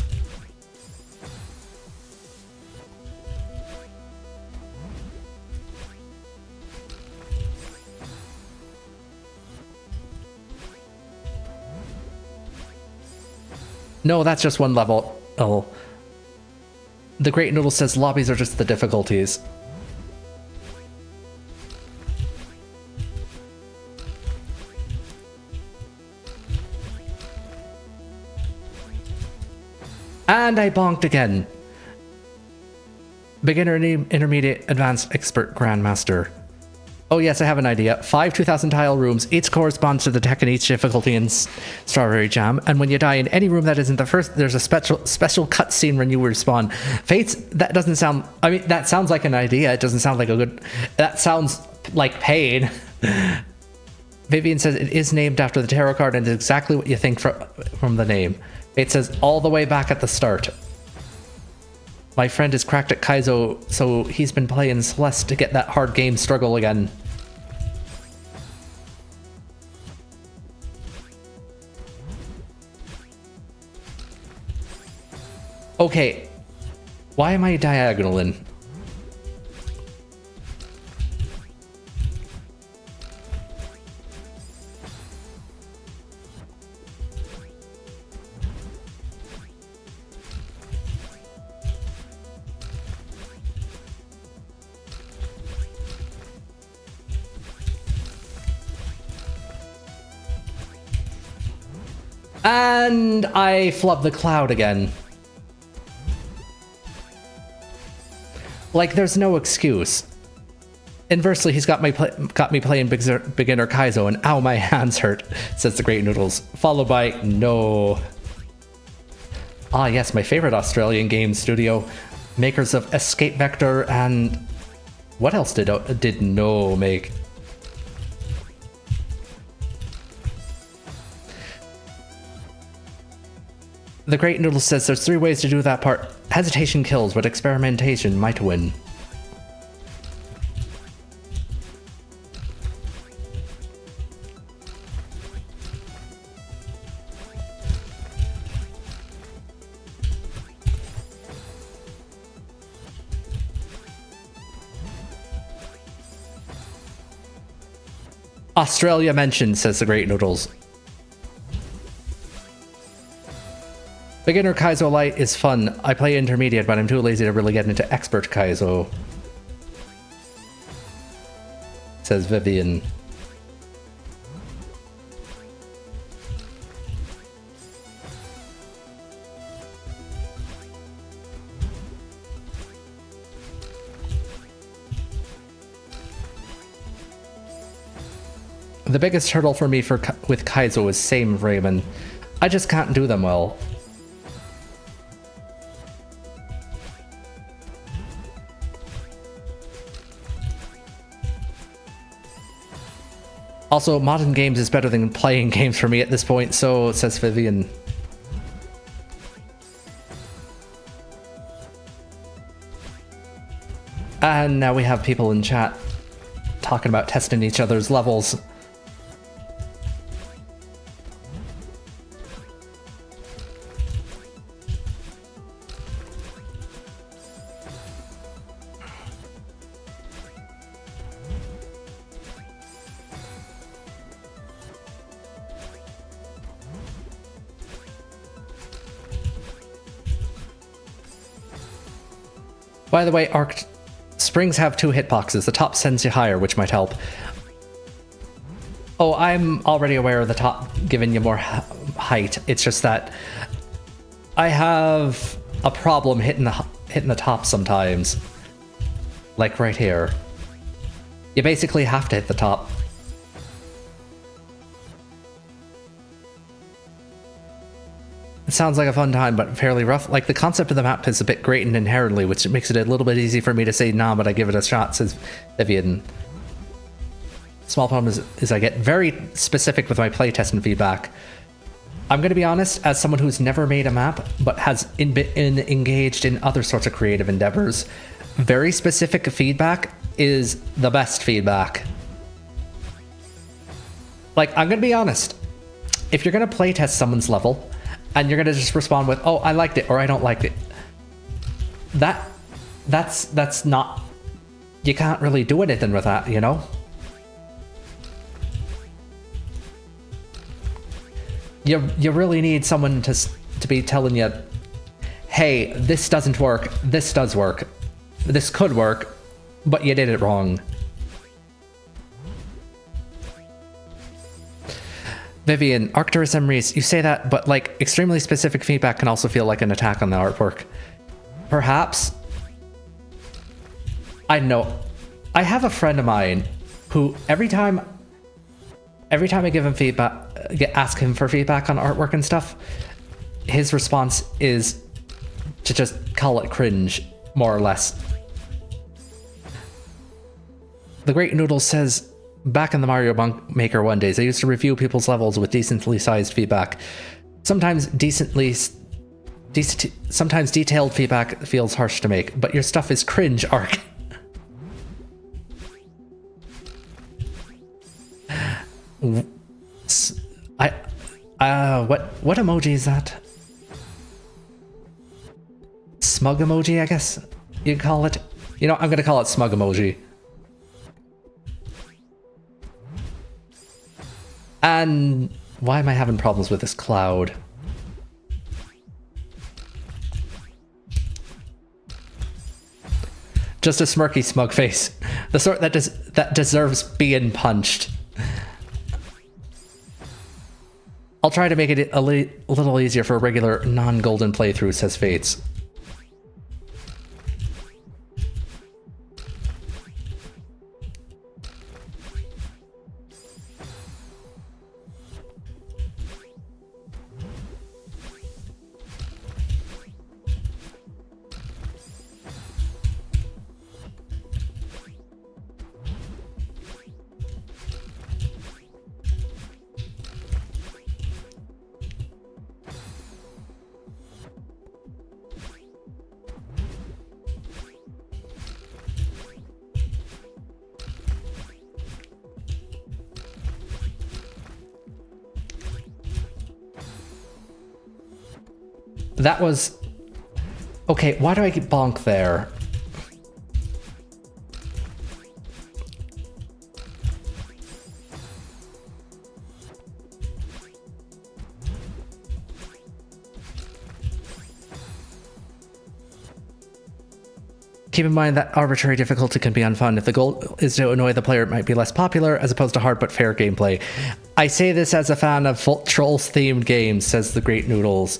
No, that's just one level. Oh. The Great Noodle says lobbies are just the difficulties. And I bonked again. Beginner, intermediate, advanced, expert, grandmaster. Oh yes, I have an idea. 5 2,000 tile rooms, each corresponds to the tech and each difficulty in Strawberry Jam. And when you die in any room that isn't the first, there's a special cutscene when you respawn. Fates, that doesn't sound, I mean, that sounds like an idea. It doesn't sound like a good, that sounds like pain. Vivian says it is named after the tarot card and is exactly what you think from the name. It says all the way back at the start. My friend is cracked at Kaizo, so he's been playing Celeste to get that hard game struggle again. Okay, why am I diagonaling? And I flubbed the cloud again. Like, there's no excuse. Inversely, he's got me playing beginner Kaizo, and ow, my hands hurt, says the Great Noodles. Followed by, no. Ah, yes, my favorite Australian game studio. Makers of Escape Vector and... What else did No make? The Great Noodle says there's 3 ways to do that part. Hesitation kills, but experimentation might win. Australia mentioned, says the Great Noodles. Beginner Kaizo Light is fun. I play intermediate, but I'm too lazy to really get into expert Kaizo, says Vivian. The biggest hurdle for me with Kaizo is same Raymond. I just can't do them well. Also, modern games is better than playing games for me at this point, so says Vivian. And now we have people in chat talking about testing each other's levels. By the way, Arc Springs have 2 hitboxes. The top sends you higher, which might help. Oh, I'm already aware of the top giving you more height. It's just that I have a problem hitting the top sometimes. Like right here. You basically have to hit the top. It sounds like a fun time, but fairly rough. Like, the concept of the map is a bit grating inherently, which makes it a little bit easy for me to say nah, but I give it a shot, says Vivian. Small problem is I get very specific with my playtest and feedback. I'm going to be honest, as someone who's never made a map, but has engaged in other sorts of creative endeavors, very specific feedback is the best feedback. Like, I'm going to be honest. If you're going to playtest someone's level, and you're gonna just respond with, oh, I liked it, or I don't like it. That's not... You can't really do anything with that, you know? You really need someone to be telling you, hey, this doesn't work, this does work. This could work, but you did it wrong. Vivian, Arcturus and Reese, you say that, but like extremely specific feedback can also feel like an attack on the artwork. Perhaps. I know. I have a friend of mine who every time I give him feedback, ask him for feedback on artwork and stuff, his response is to just call it cringe, more or less. The Great Noodle says, back in the Mario Maker 1 days, I used to review people's levels with decently sized feedback. Sometimes sometimes detailed feedback feels harsh to make, but your stuff is cringe, Ark. What emoji is that? Smug emoji, I guess you'd call it. You know, I'm gonna call it smug emoji. And why am I having problems with this cloud? Just a smirky smug face. The sort that deserves being punched. I'll try to make it a little easier for a regular non-golden playthrough, says Fates. That was... Okay, why do I get bonk there? Keep in mind that arbitrary difficulty can be unfun. If the goal is to annoy the player, it might be less popular, as opposed to hard but fair gameplay. I say this as a fan of Trolls-themed games, says the Great Noodles.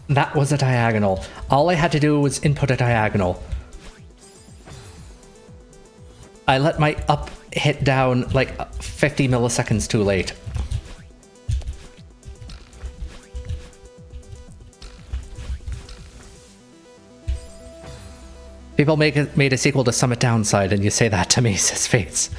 That was a diagonal. All I had to do was input a diagonal. I let my up hit down like 50 milliseconds too late. People made a sequel to Summit Downside, and you say that to me, says Fates.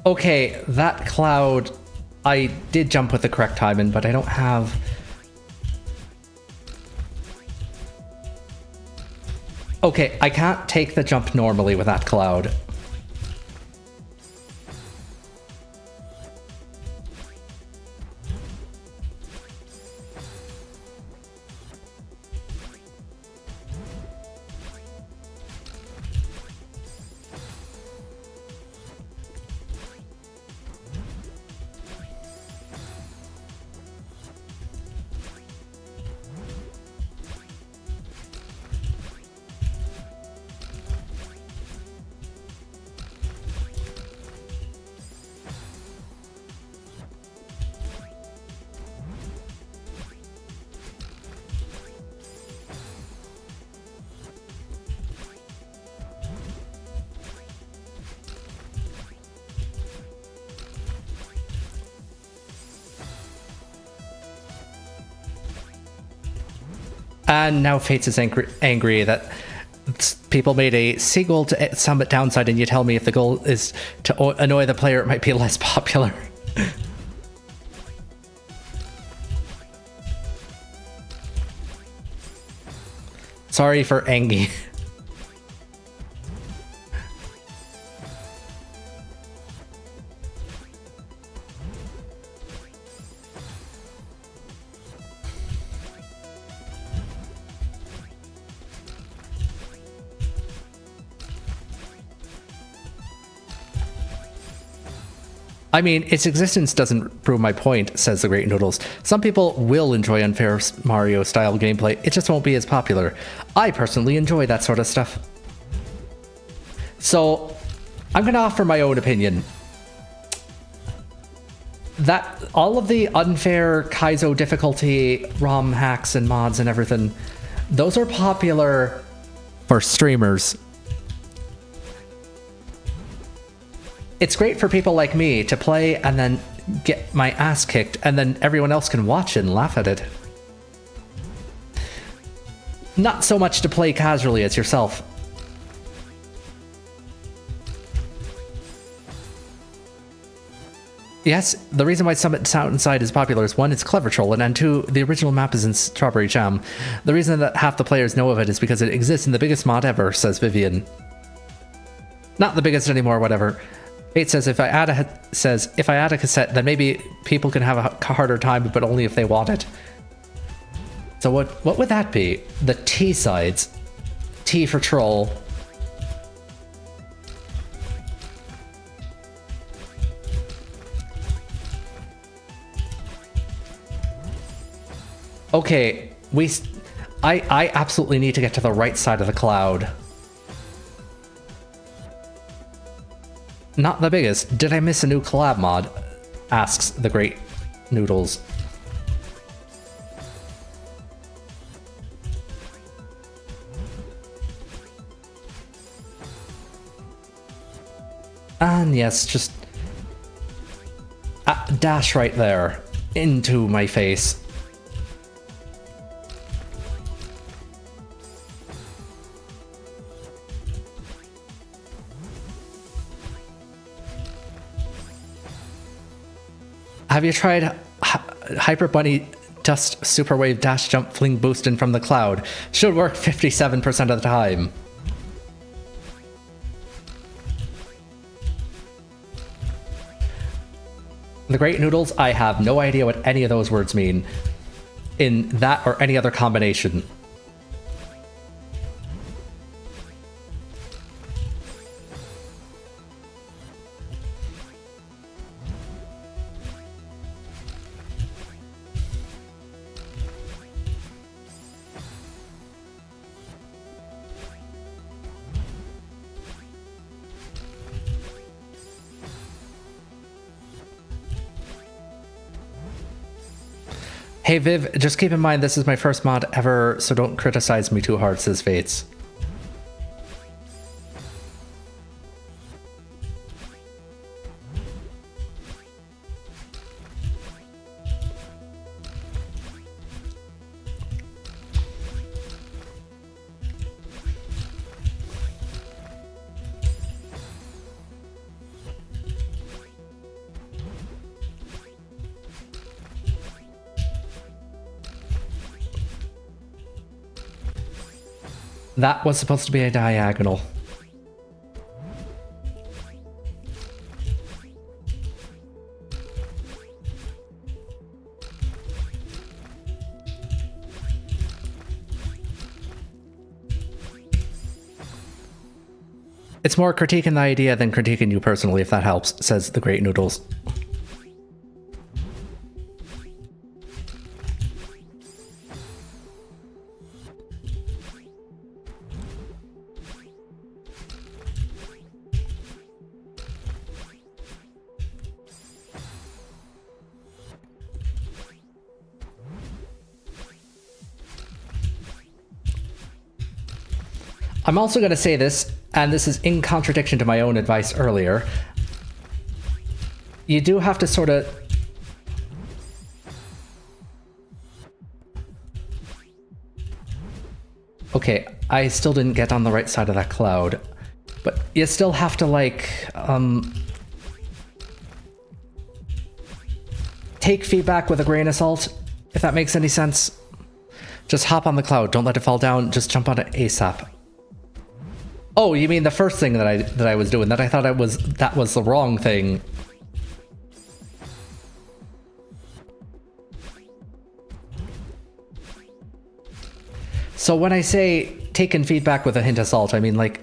Okay, that cloud, I did jump with the correct timing, but I don't have... Okay, I can't take the jump normally with that cloud. And now Fates is angry that people made a sequel to Summit Downside, and you tell me if the goal is to annoy the player, it might be less popular. Sorry for Angie. I mean, its existence doesn't prove my point, says the Great Noodles. Some people will enjoy unfair Mario-style gameplay, it just won't be as popular. I personally enjoy that sort of stuff. So, I'm going to offer my own opinion. That all of the unfair Kaizo difficulty, ROM hacks and mods and everything, those are popular for streamers. It's great for people like me to play and then get my ass kicked, and then everyone else can watch it and laugh at it. Not so much to play casually as yourself. Yes, the reason why Summit Mountainside is popular is 1, it's clever trolling, and 2, the original map is in Strawberry Jam. The reason that half the players know of it is because it exists in the biggest mod ever, says Vivian. Not the biggest anymore, whatever. Fate says if I add a cassette, then maybe people can have a harder time, but only if they want it. So what would that be? The T sides. T for troll. Okay, I absolutely need to get to the right side of the cloud. Not the biggest. Did I miss a new collab mod? Asks the Great Noodles. And yes, just dash right there into my face. Have you tried Hyper Bunny Dust Super Wave Dash Jump Fling Boostin' from the cloud? Should work 57% of the time. The Great Noodles, I have no idea what any of those words mean in that or any other combination. Hey Viv, just keep in mind this is my first mod ever, so don't criticize me too hard, says Fates. That was supposed to be a diagonal. It's more critiquing the idea than critiquing you personally, if that helps, says the Great Noodles. I'm also going to say this, and this is in contradiction to my own advice earlier. You do have to sort of... Okay, I still didn't get on the right side of that cloud. But you still have to, like, take feedback with a grain of salt, if that makes any sense. Just hop on the cloud, don't let it fall down, just jump on it ASAP. Oh, you mean the first thing that I was doing, that I thought that was the wrong thing. So when I say taking feedback with a hint of salt, I mean like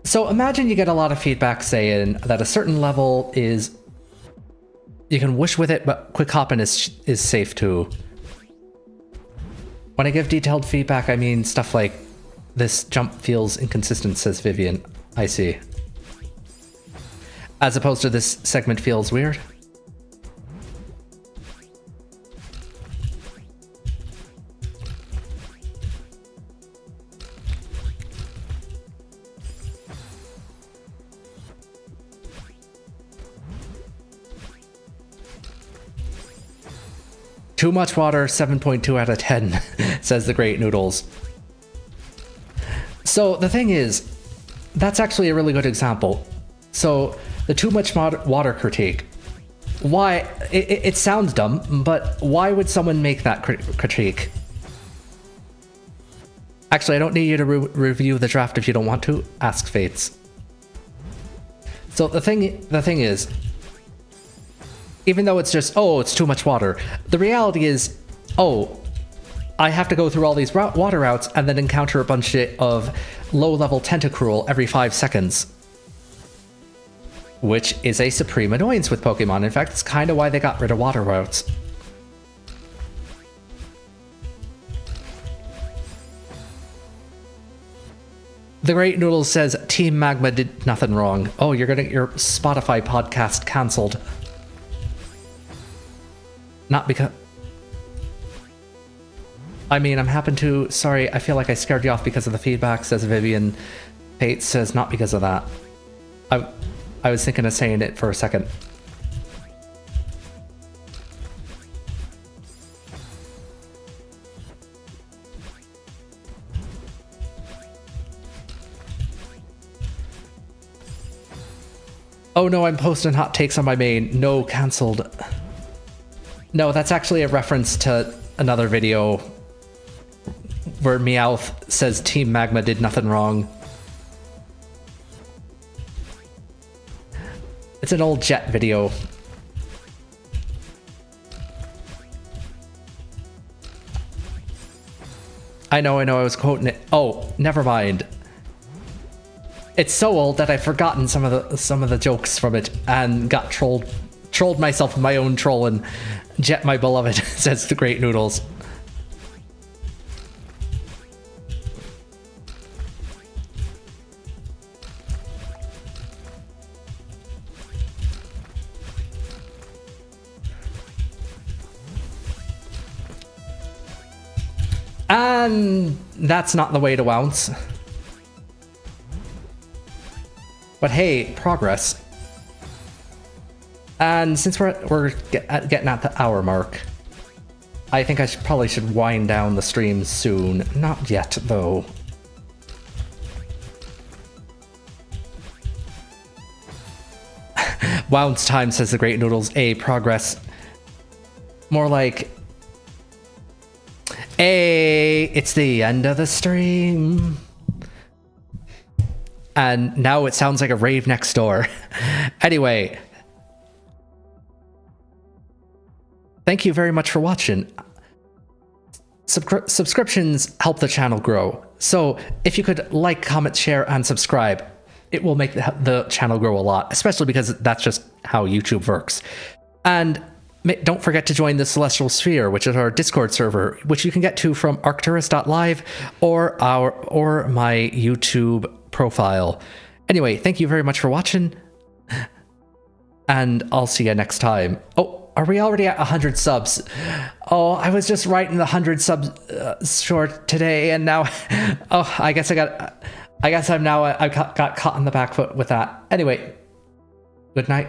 So imagine you get a lot of feedback saying that a certain level is... You can whoosh with it, but quick hopping is safe too. When I give detailed feedback, I mean stuff like, this jump feels inconsistent, says Vivian. I see. As opposed to this segment feels weird. Too much water, 7.2 out of 10, says the Great Noodles. So the thing is, that's actually a really good example. So the too much water critique, why, it sounds dumb, but why would someone make that critique? Actually, I don't need you to review the draft if you don't want to, ask Fates. So the thing is, even though it's just, oh, it's too much water, the reality is, oh, I have to go through all these water routes and then encounter a bunch of low-level Tentacruel every 5 seconds. Which is a supreme annoyance with Pokemon. In fact, it's kind of why they got rid of water routes. The Great Noodle says, Team Magma did nothing wrong. Oh, you're gonna get your Spotify podcast cancelled. Not because... I mean, I'm happy to... Sorry, I feel like I scared you off because of the feedback, says Vivian. Pate says, not because of that. I was thinking of saying it for a second. Oh no, I'm posting hot takes on my main. No, cancelled. No, that's actually a reference to another video where Meowth says Team Magma did nothing wrong. It's an old Jet video. I know, I was quoting it. Oh, never mind. It's so old that I've forgotten some of the jokes from it and got trolled myself with my own troll, and Jet, my beloved, says the Great Noodles. And that's not the way to Wounce. But hey, progress. And since we're getting at the hour mark, I think I probably should wind down the stream soon. Not yet, though. Wounce time, says the Great Noodles. A progress. More like... Hey, it's the end of the stream. And now it sounds like a rave next door. Anyway. Thank you very much for watching. Subscriptions help the channel grow. So if you could like, comment, share, and subscribe, it will make the channel grow a lot, especially because that's just how YouTube works. And don't forget to join the Celestial Sphere, which is our Discord server, which you can get to from arcturus.live or my YouTube profile. Anyway, thank you very much for watching, and I'll see you next time. Oh, are we already at 100 subs? Oh, I was just writing the 100 subs short today, and now, oh, I guess I've got caught on the back foot with that. Anyway, good night.